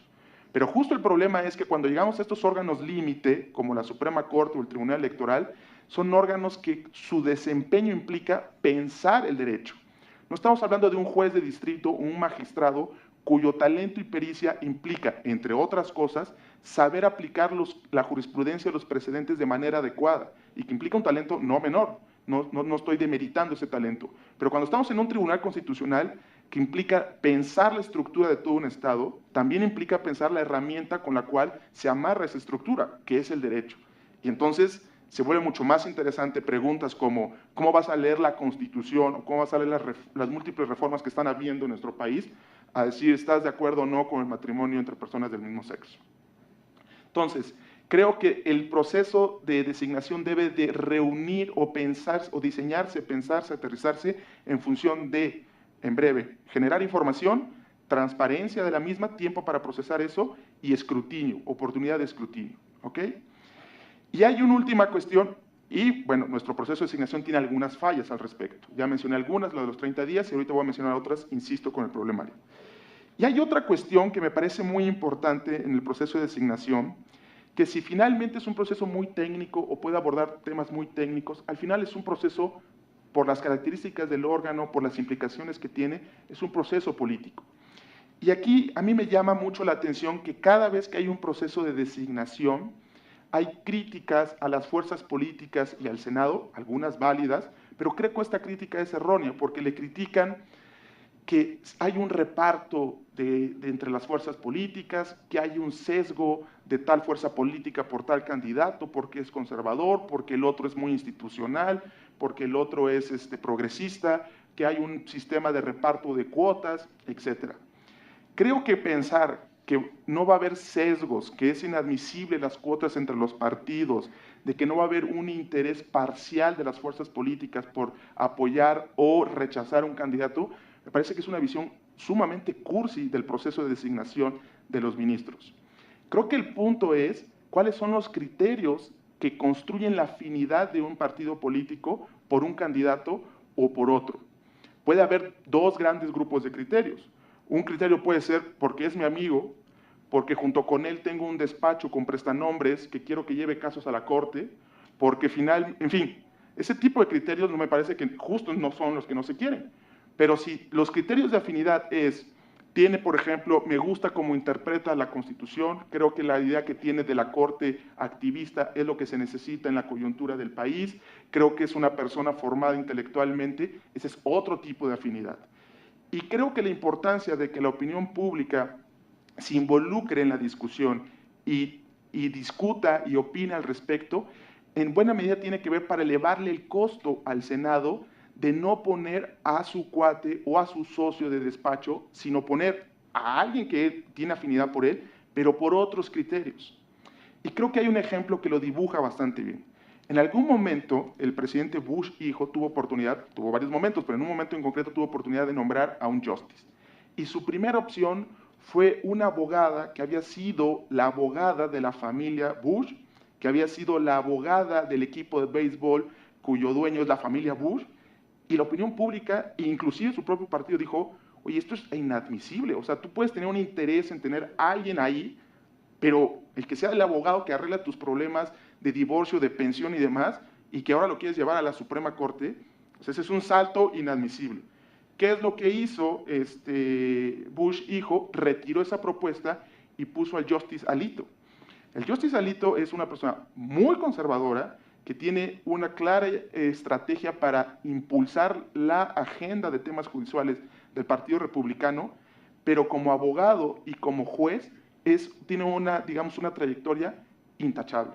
Speaker 3: Pero justo el problema es que cuando llegamos a estos órganos límite, como la Suprema Corte o el Tribunal Electoral, son órganos que su desempeño implica pensar el derecho. No estamos hablando de un juez de distrito o un magistrado cuyo talento y pericia implica, entre otras cosas, saber aplicar la jurisprudencia y los precedentes de manera adecuada, y que implica un talento no menor. No estoy demeritando ese talento. Pero cuando estamos en un tribunal constitucional que implica pensar la estructura de todo un Estado, también implica pensar la herramienta con la cual se amarra esa estructura, que es el derecho. Y entonces se vuelve mucho más interesante preguntas como: ¿cómo vas a leer la Constitución? O ¿cómo vas a leer las múltiples reformas que están habiendo en nuestro país? A decir: ¿estás de acuerdo o no con el matrimonio entre personas del mismo sexo? Entonces, creo que el proceso de designación debe de reunir o pensar, o diseñarse, pensarse, aterrizarse en función de, en breve, generar información, transparencia de la misma, tiempo para procesar eso, y escrutinio, oportunidad de escrutinio, ¿ok? Y hay una última cuestión, y bueno, nuestro proceso de designación tiene algunas fallas al respecto. Ya mencioné algunas, lo de los 30 días, y ahorita voy a mencionar otras, insisto, con el problemario. Y hay otra cuestión que me parece muy importante en el proceso de designación, que si finalmente es un proceso muy técnico o puede abordar temas muy técnicos, al final es un proceso, por las características del órgano, por las implicaciones que tiene, es un proceso político. Y aquí a mí me llama mucho la atención que cada vez que hay un proceso de designación, hay críticas a las fuerzas políticas y al Senado, algunas válidas, pero creo que esta crítica es errónea, porque le critican que hay un reparto entre las fuerzas políticas, que hay un sesgo de tal fuerza política por tal candidato, porque es conservador, porque el otro es muy institucional, porque el otro es progresista, que hay un sistema de reparto de cuotas, etc. Creo que pensar que no va a haber sesgos, que es inadmisible las cuotas entre los partidos, de que no va a haber un interés parcial de las fuerzas políticas por apoyar o rechazar un candidato, me parece que es una visión sumamente cursi del proceso de designación de los ministros. Creo que el punto es cuáles son los criterios que construyen la afinidad de un partido político por un candidato o por otro. Puede haber dos grandes grupos de criterios. Un criterio puede ser porque es mi amigo, porque junto con él tengo un despacho con prestanombres que quiero que lleve casos a la corte, porque en fin, ese tipo de criterios no me parece que justo no son los que no se quieren. Pero si los criterios de afinidad es Tiene, por ejemplo, me gusta cómo interpreta la Constitución, creo que la idea que tiene de la Corte activista es lo que se necesita en la coyuntura del país, creo que es una persona formada intelectualmente, ese es otro tipo de afinidad. Y creo que la importancia de que la opinión pública se involucre en la discusión y discuta y opine al respecto, en buena medida tiene que ver para elevarle el costo al Senado de no poner a su cuate o a su socio de despacho, sino poner a alguien que tiene afinidad por él, pero por otros criterios. Y creo que hay un ejemplo que lo dibuja bastante bien. En algún momento, el presidente Bush hijo tuvo varios momentos, pero en un momento en concreto tuvo oportunidad de nombrar a un justice. Y su primera opción fue una abogada que había sido la abogada de la familia Bush, que había sido la abogada del equipo de béisbol cuyo dueño es la familia Bush, y la opinión pública, inclusive su propio partido, dijo, oye, esto es inadmisible, o sea, tú puedes tener un interés en tener a alguien ahí, pero el que sea el abogado que arregla tus problemas de divorcio, de pensión y demás, y que ahora lo quieres llevar a la Suprema Corte, pues ese es un salto inadmisible. ¿Qué es lo que hizo Bush hijo? Retiró esa propuesta y puso al Justice Alito. El Justice Alito es una persona muy conservadora, que tiene una clara estrategia para impulsar la agenda de temas judiciales del Partido Republicano, pero como abogado y como juez tiene una, digamos, una trayectoria intachable.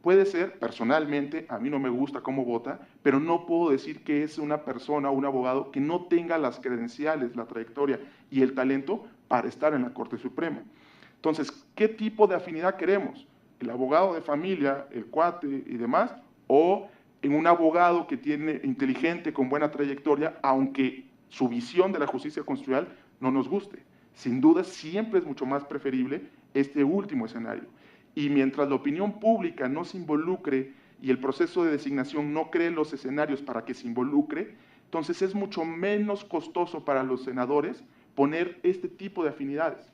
Speaker 3: Puede ser, personalmente, a mí no me gusta cómo vota, pero no puedo decir que es una persona o un abogado que no tenga las credenciales, la trayectoria y el talento para estar en la Corte Suprema. Entonces, ¿qué tipo de afinidad queremos? ¿El abogado de familia, el cuate y demás? ¿O en un abogado que tiene inteligente, con buena trayectoria, aunque su visión de la justicia constitucional no nos guste? Sin duda, siempre es mucho más preferible este último escenario. Y mientras la opinión pública no se involucre y el proceso de designación no cree los escenarios para que se involucre, entonces es mucho menos costoso para los senadores poner este tipo de afinidades,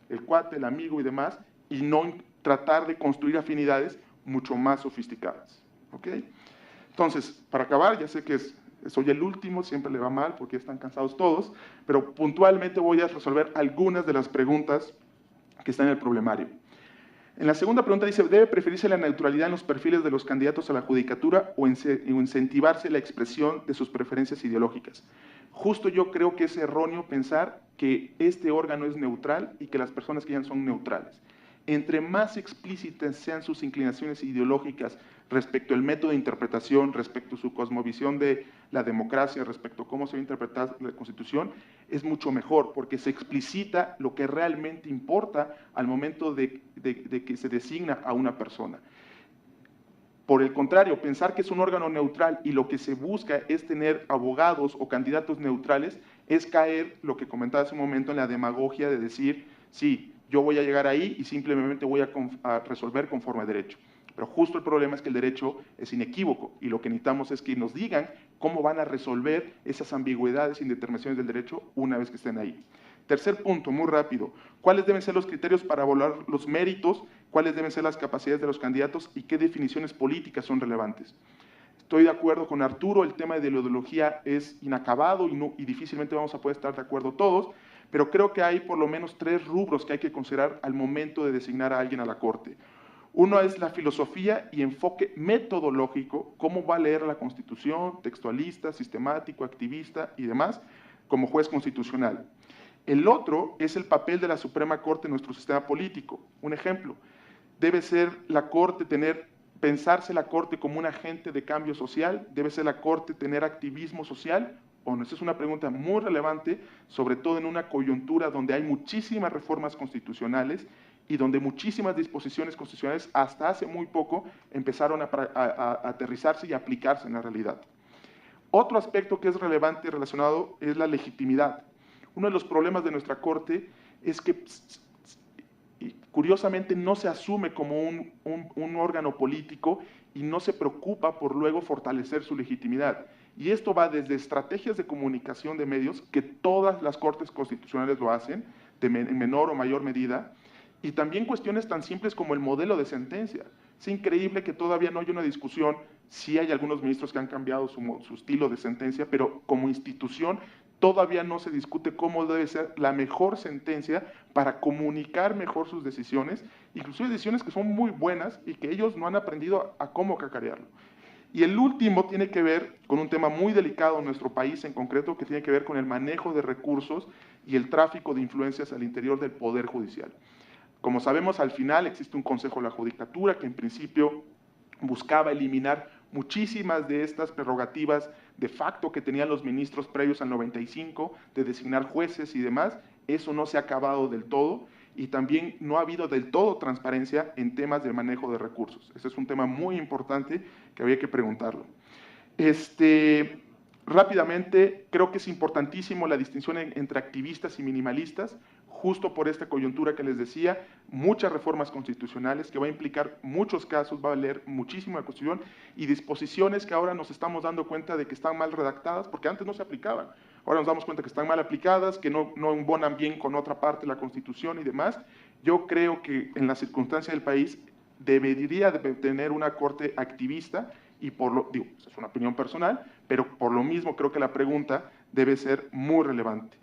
Speaker 3: el cuate, el amigo y demás, y no tratar de construir afinidades mucho más sofisticadas. ¿Ok? Entonces, para acabar, ya sé que soy el último, siempre le va mal porque están cansados todos, pero puntualmente voy a resolver algunas de las preguntas que están en el problemario. En la segunda pregunta dice, ¿debe preferirse la neutralidad en los perfiles de los candidatos a la judicatura o incentivarse la expresión de sus preferencias ideológicas? Justo yo creo que es erróneo pensar que este órgano es neutral y que las personas que llegan son neutrales. Entre más explícitas sean sus inclinaciones ideológicas respecto al método de interpretación, respecto a su cosmovisión de la democracia, respecto a cómo se va a interpretar la Constitución, es mucho mejor, porque se explicita lo que realmente importa al momento de que se designa a una persona. Por el contrario, pensar que es un órgano neutral y lo que se busca es tener abogados o candidatos neutrales, es caer, lo que comentaba hace un momento, en la demagogia de decir, sí, yo voy a llegar ahí y simplemente voy a resolver conforme a derecho. Pero justo el problema es que el derecho es inequívoco y lo que necesitamos es que nos digan cómo van a resolver esas ambigüedades e indeterminaciones del derecho una vez que estén ahí. Tercer punto, muy rápido, ¿cuáles deben ser los criterios para evaluar los méritos? ¿Cuáles deben ser las capacidades de los candidatos? ¿Y qué definiciones políticas son relevantes? Estoy de acuerdo con Arturo, el tema de la ideología es inacabado y difícilmente vamos a poder estar de acuerdo todos, pero creo que hay por lo menos 3 rubros que hay que considerar al momento de designar a alguien a la Corte. Uno es la filosofía y enfoque metodológico, cómo va a leer la Constitución, textualista, sistemático, activista y demás, como juez constitucional. El otro es el papel de la Suprema Corte en nuestro sistema político. Un ejemplo, debe ser la Corte pensarse la Corte como un agente de cambio social, debe ser la Corte tener activismo social. Bueno, esa es una pregunta muy relevante, sobre todo en una coyuntura donde hay muchísimas reformas constitucionales y donde muchísimas disposiciones constitucionales hasta hace muy poco empezaron a aterrizarse y aplicarse en la realidad. Otro aspecto que es relevante y relacionado es la legitimidad. Uno de los problemas de nuestra Corte es que curiosamente no se asume como un órgano político y no se preocupa por luego fortalecer su legitimidad. Y esto va desde estrategias de comunicación de medios, que todas las cortes constitucionales lo hacen, en menor o mayor medida, y también cuestiones tan simples como el modelo de sentencia. Es increíble que todavía no haya una discusión, sí hay algunos ministros que han cambiado su estilo de sentencia, pero como institución todavía no se discute cómo debe ser la mejor sentencia para comunicar mejor sus decisiones, inclusive decisiones que son muy buenas y que ellos no han aprendido a cómo cacarearlo. Y el último tiene que ver con un tema muy delicado en nuestro país en concreto, que tiene que ver con el manejo de recursos y el tráfico de influencias al interior del Poder Judicial. Como sabemos, al final existe un Consejo de la Judicatura que en principio buscaba eliminar muchísimas de estas prerrogativas de facto que tenían los ministros previos al 95, de designar jueces y demás. Eso no se ha acabado del todo, y también no ha habido del todo transparencia en temas de manejo de recursos. Ese es un tema muy importante que había que preguntarlo. Rápidamente, creo que es importantísimo la distinción entre activistas y minimalistas, justo por esta coyuntura que les decía, muchas reformas constitucionales que va a implicar muchos casos, va a valer muchísimo la Constitución, y disposiciones que ahora nos estamos dando cuenta de que están mal redactadas, porque antes no se aplicaban. Ahora nos damos cuenta que están mal aplicadas, que no embonan bien con otra parte de la Constitución y demás. Yo creo que en la circunstancia del país debería de tener una corte activista, y digo, es una opinión personal, pero por lo mismo creo que la pregunta debe ser muy relevante.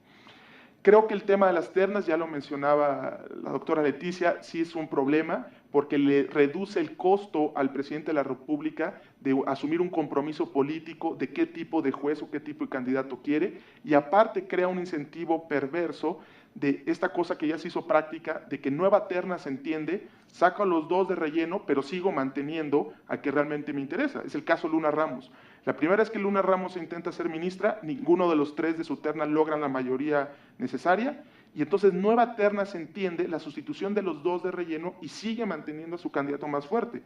Speaker 3: Creo que el tema de las ternas, ya lo mencionaba la doctora Leticia, sí es un problema porque le reduce el costo al presidente de la República de asumir un compromiso político de qué tipo de juez o qué tipo de candidato quiere, y aparte crea un incentivo perverso de esta cosa que ya se hizo práctica, de que nueva terna se entiende, saco a los dos de relleno, pero sigo manteniendo a que realmente me interesa. Es el caso Luna Ramos. La primera vez que Luna Ramos intenta ser ministra, ninguno de los tres de su terna logran la mayoría necesaria, y entonces nueva terna se entiende la sustitución de los dos de relleno y sigue manteniendo a su candidato más fuerte,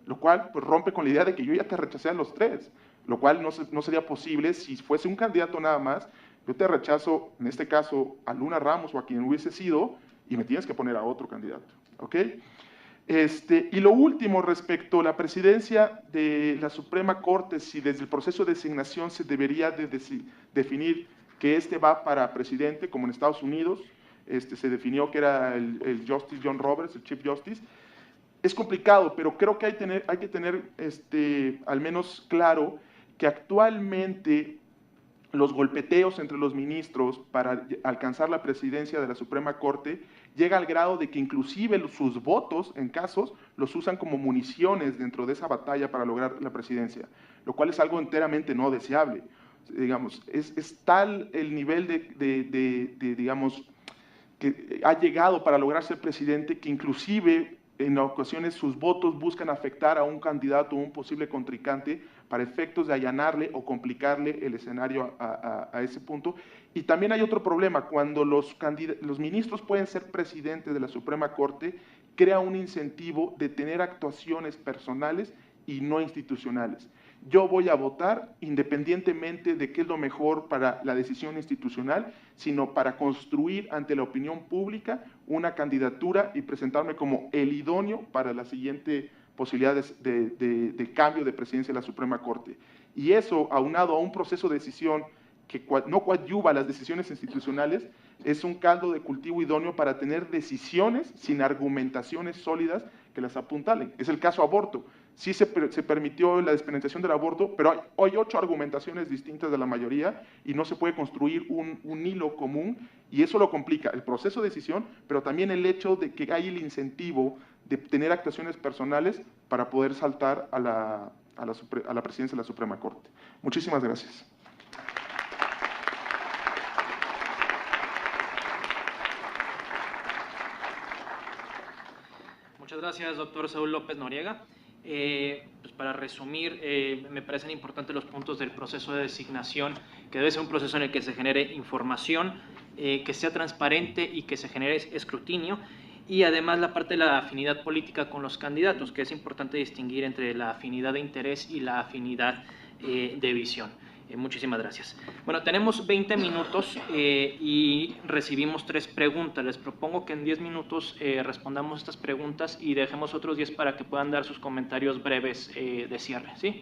Speaker 3: lo cual pues, rompe con la idea de que yo ya te rechacé a los tres, lo cual no sería posible si fuese un candidato nada más. Yo te rechazo, en este caso, a Luna Ramos o a quien hubiese sido, y me tienes que poner a otro candidato, ¿ok? Y lo último, respecto a la presidencia de la Suprema Corte, si desde el proceso de designación se debería de definir que va para presidente, como en Estados Unidos, se definió que era el Justice John Roberts, el Chief Justice. Es complicado, pero creo que hay que tener al menos claro que actualmente los golpeteos entre los ministros para alcanzar la presidencia de la Suprema Corte llega al grado de que inclusive sus votos, en casos, los usan como municiones dentro de esa batalla para lograr la presidencia, lo cual es algo enteramente no deseable. Digamos, es tal el nivel digamos, que ha llegado para lograr ser presidente que inclusive en ocasiones sus votos buscan afectar a un candidato o un posible contrincante para efectos de allanarle o complicarle el escenario a ese punto. Y también hay otro problema, cuando los ministros pueden ser presidentes de la Suprema Corte, crea un incentivo de tener actuaciones personales y no institucionales. Yo voy a votar independientemente de qué es lo mejor para la decisión institucional, sino para construir ante la opinión pública una candidatura y presentarme como el idóneo para la siguiente posibilidad de cambio de presidencia de la Suprema Corte. Y eso, aunado a un proceso de decisión que no coadyuva las decisiones institucionales, es un caldo de cultivo idóneo para tener decisiones sin argumentaciones sólidas que las apuntalen. Es el caso aborto. Sí se permitió la despenalización del aborto, pero hay 8 argumentaciones distintas de la mayoría y no se puede construir un hilo común, y eso lo complica el proceso de decisión, pero también el hecho de que hay el incentivo de tener actuaciones personales para poder saltar a la presidencia de la Suprema Corte. Muchísimas gracias.
Speaker 1: Muchas gracias, doctor Saúl López Noriega. Pues para resumir, me parecen importantes los puntos del proceso de designación, que debe ser un proceso en el que se genere información, que sea transparente y que se genere escrutinio, y además la parte de la afinidad política con los candidatos, que es importante distinguir entre la afinidad de interés y la afinidad de visión. Muchísimas gracias. Bueno, tenemos 20 minutos y recibimos 3 preguntas. Les propongo que en 10 minutos respondamos estas preguntas y dejemos otros 10 para que puedan dar sus comentarios breves de cierre, ¿sí?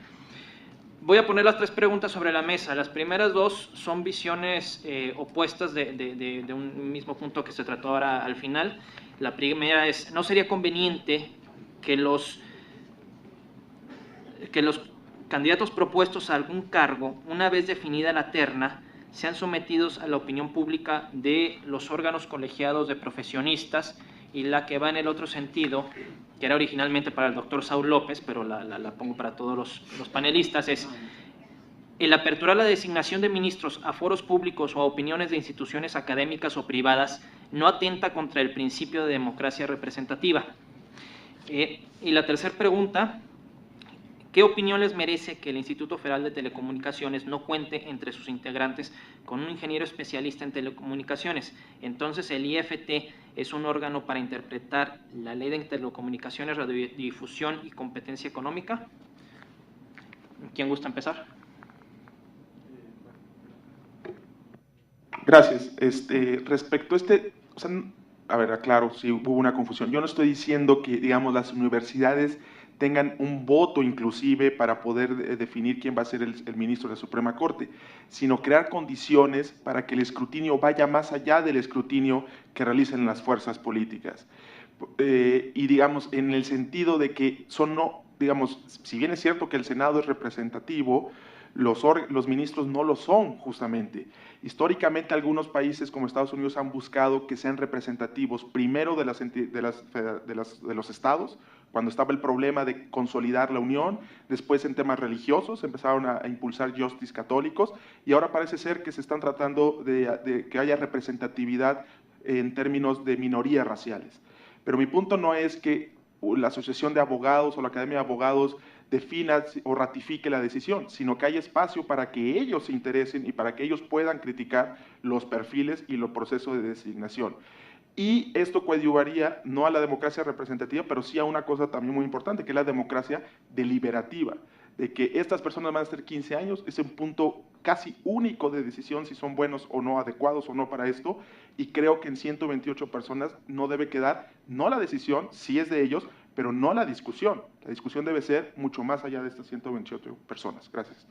Speaker 1: Voy a poner las 3 preguntas sobre la mesa. Las primeras 2 son visiones opuestas de un mismo punto que se trató ahora al final. La primera es, ¿no sería conveniente que los candidatos propuestos a algún cargo, una vez definida la terna, sean sometidos a la opinión pública de los órganos colegiados de profesionistas, y la que va en el otro sentido, que era originalmente para el doctor Saúl López, pero la pongo para todos los panelistas, es: el aperturar la designación de ministros a foros públicos o a opiniones de instituciones académicas o privadas no atenta contra el principio de democracia representativa. Y la tercera pregunta: ¿qué opinión les merece que el Instituto Federal de Telecomunicaciones no cuente entre sus integrantes con un ingeniero especialista en telecomunicaciones? Entonces, ¿el IFT es un órgano para interpretar la Ley de Telecomunicaciones, Radiodifusión y Competencia Económica? ¿Quién gusta empezar?
Speaker 3: Gracias. Respecto a o sea, a ver, aclaro si hubo una confusión. Yo no estoy diciendo que, digamos, las universidades tengan un voto inclusive para poder definir quién va a ser el ministro de la Suprema Corte, sino crear condiciones para que el escrutinio vaya más allá del escrutinio que realicen las fuerzas políticas. Y digamos, en el sentido de que digamos, si bien es cierto que el Senado es representativo, los ministros no lo son justamente. Históricamente algunos países como Estados Unidos han buscado que sean representativos primero de los estados, cuando estaba el problema de consolidar la unión, después en temas religiosos empezaron a impulsar justice católicos, y ahora parece ser que se están tratando de que haya representatividad en términos de minorías raciales. Pero mi punto no es que la Asociación de Abogados o la Academia de Abogados defina o ratifique la decisión, sino que hay espacio para que ellos se interesen y para que ellos puedan criticar los perfiles y los procesos de designación. Y esto coadyuvaría no a la democracia representativa, pero sí a una cosa también muy importante, que es la democracia deliberativa, de que estas personas van a estar 15 años, es un punto casi único de decisión si son buenos o no, adecuados o no para esto, y creo que en 128 personas no debe quedar, no la decisión, sí es de ellos, pero no la discusión. La discusión debe ser mucho más allá de estas 128 personas. Gracias.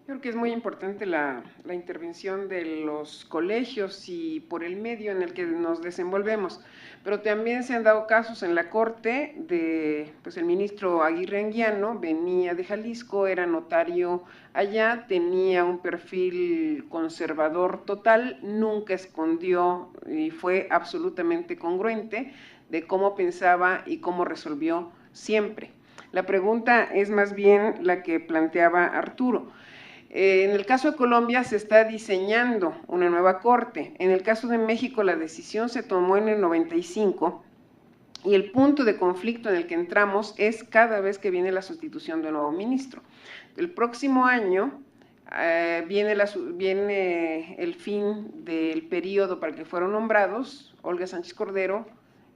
Speaker 4: Creo que es muy importante la intervención de los colegios y por el medio en el que nos desenvolvemos, pero también se han dado casos en la Corte de, pues el ministro Aguirre Anguiano venía de Jalisco, era notario allá, tenía un perfil conservador total, nunca escondió y fue absolutamente congruente de cómo pensaba y cómo resolvió siempre. La pregunta es más bien la que planteaba Arturo. En el caso de Colombia se está diseñando una nueva corte. En el caso de México la decisión se tomó en el 95 y el punto de conflicto en el que entramos es cada vez que viene la sustitución de un nuevo ministro. El próximo año viene el fin del periodo para el que fueron nombrados Olga Sánchez Cordero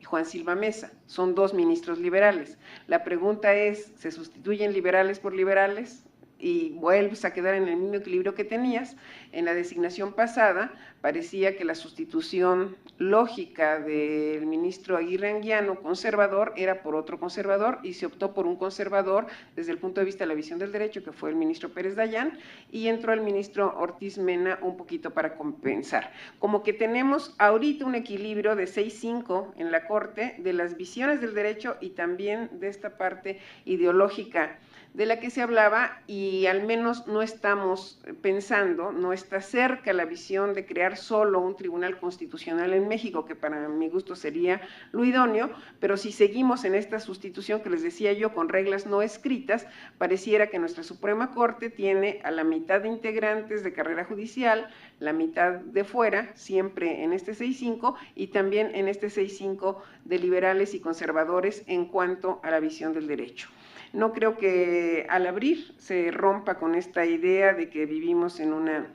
Speaker 4: y Juan Silva Mesa. Son dos ministros liberales. La pregunta es, ¿se sustituyen liberales por liberales? Y vuelves a quedar en el mismo equilibrio que tenías. En la designación pasada parecía que la sustitución lógica del ministro Aguirre Anguiano, conservador, era por otro conservador, y se optó por un conservador desde el punto de vista de la visión del derecho, que fue el ministro Pérez Dayán, y entró el ministro Ortiz Mena un poquito para compensar. Como que tenemos ahorita un equilibrio de 6-5 en la Corte, de las visiones del derecho y también de esta parte ideológica de la que se hablaba, y al menos no estamos pensando, no está cerca la visión de crear solo un tribunal constitucional en México, que para mi gusto sería lo idóneo, pero si seguimos en esta sustitución que les decía yo con reglas no escritas, pareciera que nuestra Suprema Corte tiene a la mitad de integrantes de carrera judicial, la mitad de fuera, siempre en este 6-5, y también en este 6-5 de liberales y conservadores en cuanto a la visión del derecho. No creo que al abrir se rompa con esta idea de que vivimos en una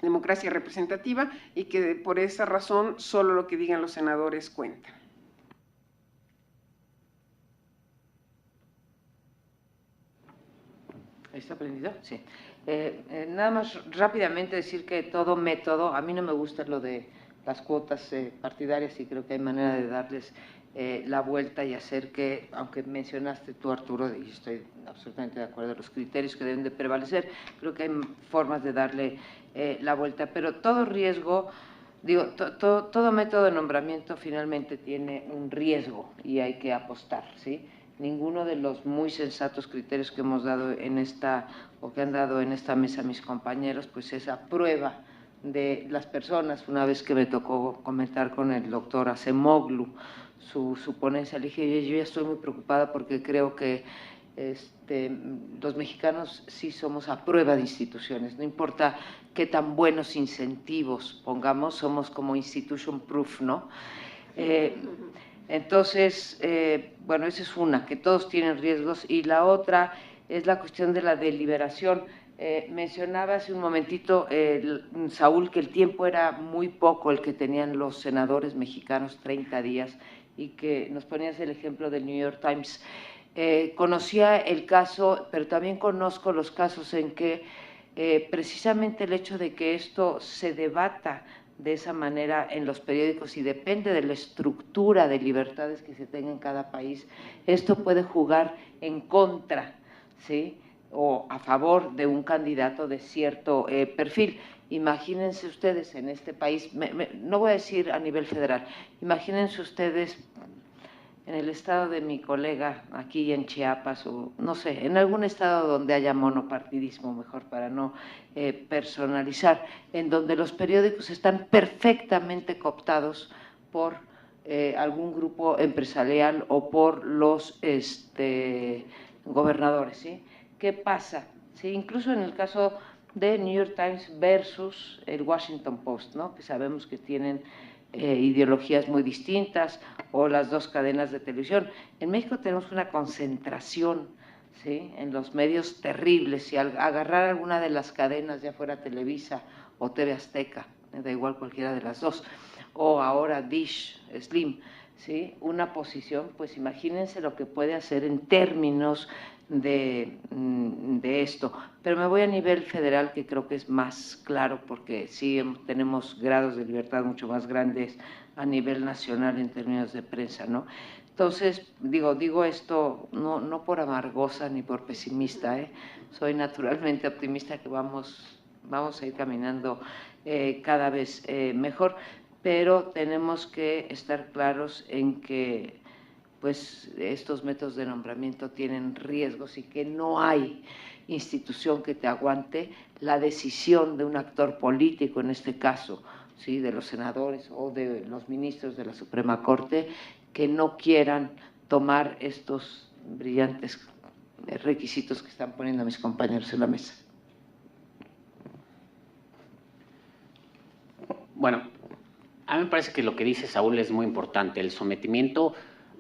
Speaker 4: democracia representativa y que por esa razón solo lo que digan los senadores cuenta.
Speaker 5: ¿Está prendido? Sí. Nada más rápidamente decir que todo método, a mí no me gusta lo de las cuotas partidarias, y creo que hay manera de darles la vuelta y hacer que, aunque mencionaste tú, Arturo, y estoy absolutamente de acuerdo, los criterios que deben de prevalecer, creo que hay formas de darle la vuelta, pero todo riesgo, digo, todo método de nombramiento finalmente tiene un riesgo y hay que apostar, ¿sí? ninguno de los muy sensatos criterios que hemos dado en esta, o que han dado en esta mesa mis compañeros, pues es a prueba de las personas. Una vez que me tocó comentar con el doctor Acemoglu su ponencia, le dije, yo ya estoy muy preocupada porque creo que los mexicanos sí somos a prueba de instituciones, no importa qué tan buenos incentivos pongamos, somos como institution proof, ¿no? Entonces, bueno, esa es una, que todos tienen riesgos, y la otra es la cuestión de la deliberación. Mencionaba hace un momentito, Saúl, que el tiempo era muy poco el que tenían los senadores mexicanos, 30 días, y que nos ponías el ejemplo del New York Times. Conocía el caso, pero también conozco los casos en que precisamente el hecho de que esto se debata de esa manera en los periódicos y depende de la estructura de libertades que se tenga en cada país, esto puede jugar en contra, ¿sí?, o a favor de un candidato de cierto perfil. Imagínense ustedes en este país, no voy a decir a nivel federal, imagínense ustedes en el estado de mi colega, aquí en Chiapas, o no sé, en algún estado donde haya monopartidismo, mejor para no personalizar, en donde los periódicos están perfectamente cooptados por algún grupo empresarial o por los gobernadores, ¿sí? ¿Qué pasa? ¿Sí? Incluso en el caso de New York Times versus el Washington Post, ¿no?, que sabemos que tienen ideologías muy distintas, o las dos cadenas de televisión. En México tenemos una concentración, ¿sí?, en los medios terribles, y al agarrar alguna de las cadenas, ya fuera Televisa o TV Azteca, da igual cualquiera de las dos, o ahora Dish, Slim, ¿sí?, una posición, pues imagínense lo que puede hacer en términos de esto. Pero me voy a nivel federal, que creo que es más claro, porque sí tenemos grados de libertad mucho más grandes a nivel nacional en términos de prensa, ¿no? Entonces, digo esto no por amargosa ni por pesimista, soy naturalmente optimista que vamos a ir caminando cada vez mejor, pero tenemos que estar claros en que pues estos métodos de nombramiento tienen riesgos y que no hay institución que te aguante la decisión de un actor político, en este caso, ¿sí?, de los senadores o de los ministros de la Suprema Corte, que no quieran tomar estos brillantes requisitos que están poniendo mis compañeros en la mesa.
Speaker 2: Bueno, a mí me parece que lo que dice Saúl es muy importante, el sometimiento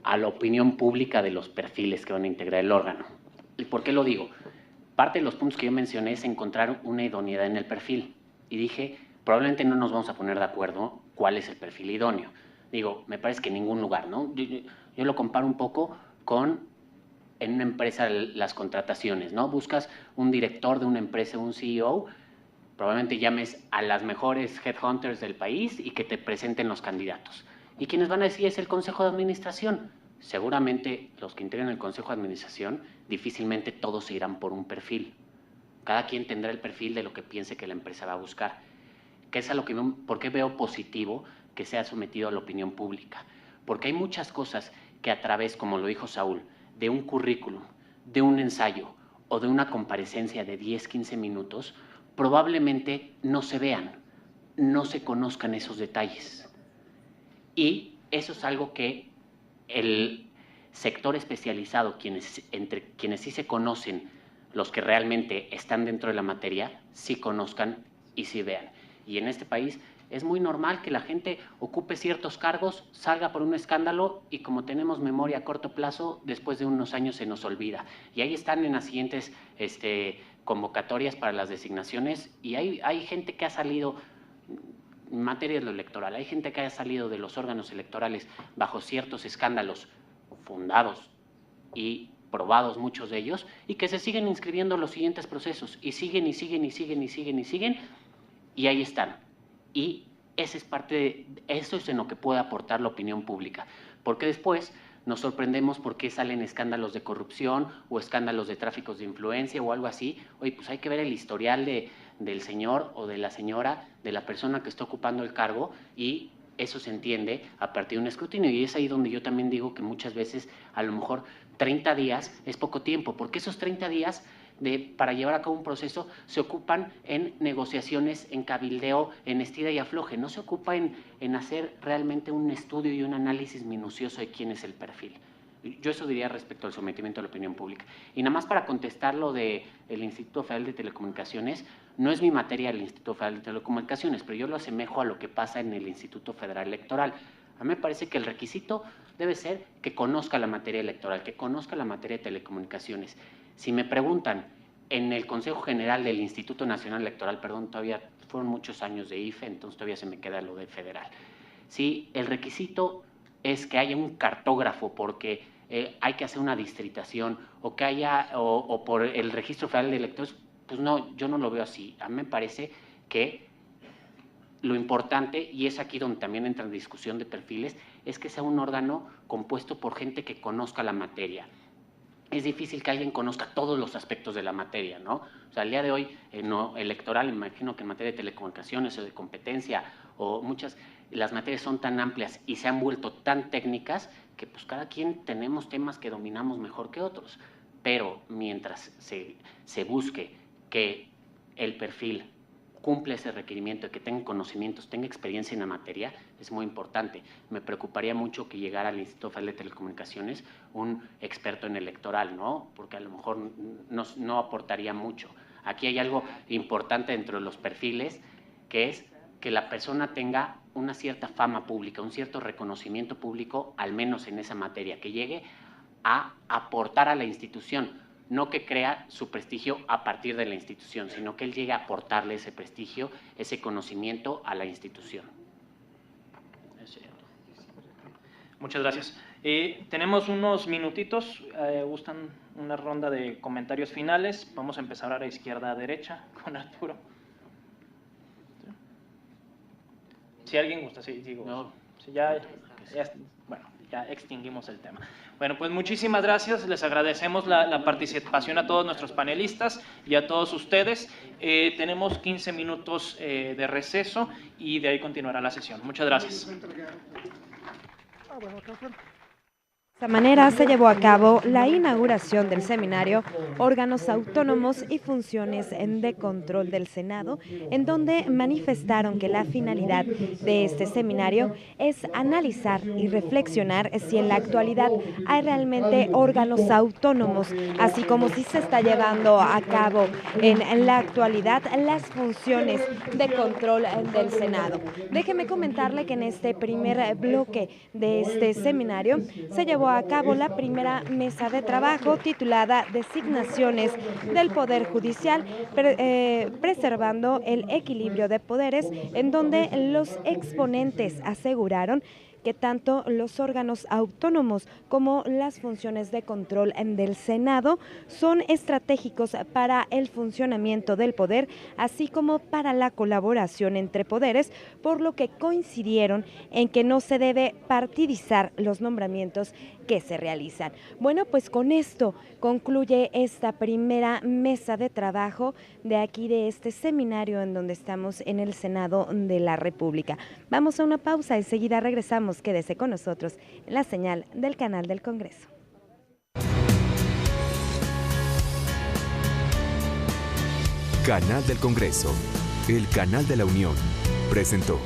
Speaker 2: a la opinión pública de los perfiles que van a integrar el órgano. ¿Y por qué lo digo? Parte de los puntos que yo mencioné es encontrar una idoneidad en el perfil. Y dije, probablemente no nos vamos a poner de acuerdo cuál es el perfil idóneo. Digo, me parece que en ningún lugar, ¿no? Yo lo comparo un poco con en una empresa las contrataciones, ¿no? Buscas un director de una empresa, un CEO, probablemente llames a las mejores headhunters del país y que te presenten los candidatos. ¿Y quienes van a decir es el Consejo de Administración? Seguramente los que integran el Consejo de Administración difícilmente todos se irán por un perfil. Cada quien tendrá el perfil de lo que piense que la empresa va a buscar. ¿Por qué veo positivo que sea sometido a la opinión pública? Porque hay muchas cosas que a través, como lo dijo Saúl, de un currículum, de un ensayo o de una comparecencia de 10, 15 minutos, probablemente no se vean, no se conozcan esos detalles. Y eso es algo que el sector especializado, entre quienes sí se conocen, los que realmente están dentro de la materia, sí conozcan y sí vean. Y en este país es muy normal que la gente ocupe ciertos cargos, salga por un escándalo y como tenemos memoria a corto plazo, después de unos años se nos olvida. Y ahí están en las siguientes convocatorias para las designaciones y hay gente que ha salido en materia de lo electoral, hay gente que haya salido de los órganos electorales bajo ciertos escándalos fundados y probados muchos de ellos, y que se siguen inscribiendo en los siguientes procesos, y siguen, y siguen, y siguen, y siguen, y siguen, y ahí están. Y eso es en lo que puede aportar la opinión pública, porque después nos sorprendemos porque salen escándalos de corrupción o escándalos de tráficos de influencia o algo así. Oye, pues hay que ver el historial del señor o de la señora, de la persona que está ocupando el cargo, y eso se entiende a partir de un escrutinio. Y es ahí donde yo también digo que muchas veces a lo mejor 30 días es poco tiempo, porque esos 30 días para llevar a cabo un proceso se ocupan en negociaciones, en cabildeo, en estira y afloje, no se ocupa en hacer realmente un estudio y un análisis minucioso de quién es el perfil. Yo eso diría respecto al sometimiento a la opinión pública. Y nada más para contestar lo del Instituto Federal de Telecomunicaciones, no es mi materia el Instituto Federal de Telecomunicaciones, pero yo lo asemejo a lo que pasa en el Instituto Federal Electoral. A mí me parece que el requisito debe ser que conozca la materia electoral, que conozca la materia de telecomunicaciones. Si me preguntan, en el Consejo General del Instituto Nacional Electoral, perdón, todavía fueron muchos años de IFE, entonces todavía se me queda lo de federal. Sí, el requisito es que haya un cartógrafo porque hay que hacer una distritación o que haya, o por el Registro Federal de Electores, pues no, yo no lo veo así. A mí me parece que lo importante, y es aquí donde también entra en discusión de perfiles, es que sea un órgano compuesto por gente que conozca la materia. Es difícil que alguien conozca todos los aspectos de la materia, ¿no? O sea, al día de hoy, no electoral, me imagino que en materia de telecomunicaciones o de competencia o muchas, las materias son tan amplias y se han vuelto tan técnicas que pues cada quien tenemos temas que dominamos mejor que otros. Pero mientras se busque que el perfil cumple ese requerimiento de que tenga conocimientos, tenga experiencia en la materia, es muy importante. Me preocuparía mucho que llegara al Instituto Federal de Telecomunicaciones un experto en electoral, ¿no? Porque a lo mejor no aportaría mucho. Aquí hay algo importante dentro de los perfiles, que es que la persona tenga una cierta fama pública, un cierto reconocimiento público, al menos en esa materia, que llegue a aportar a la institución, no que crea su prestigio a partir de la institución, sino que él llegue a aportarle ese prestigio, ese conocimiento a la institución.
Speaker 1: Es cierto. Muchas gracias. Tenemos unos minutitos, gustan una ronda de comentarios finales. Vamos a empezar ahora izquierda a derecha con Arturo. Si alguien gusta, sí, digo. No. Si bueno, ya extinguimos el tema. Bueno, pues muchísimas gracias. Les agradecemos la participación a todos nuestros panelistas y a todos ustedes. Tenemos 15 minutos de receso y de ahí continuará la sesión. Muchas gracias.
Speaker 6: De esta manera se llevó a cabo la inauguración del seminario Órganos Autónomos y Funciones de Control del Senado, en donde manifestaron que la finalidad de este seminario es analizar y reflexionar si en la actualidad hay realmente órganos autónomos, así como si se está llevando a cabo en la actualidad las funciones de control del Senado. Déjeme comentarle que en este primer bloque de este seminario se llevó a cabo la primera mesa de trabajo titulada Designaciones del Poder Judicial, preservando el equilibrio de poderes, en donde los exponentes aseguraron que tanto los órganos autónomos como las funciones de control del Senado son estratégicos para el funcionamiento del poder, así como para la colaboración entre poderes, por lo que coincidieron en que no se debe partidizar los nombramientos que se realizan. Bueno, pues con esto concluye esta primera mesa de trabajo de aquí de este seminario en donde estamos en el Senado de la República. Vamos a una pausa, enseguida regresamos. Quédese con nosotros en la señal del canal del Congreso.
Speaker 7: Canal del Congreso, el canal de la Unión, presentó.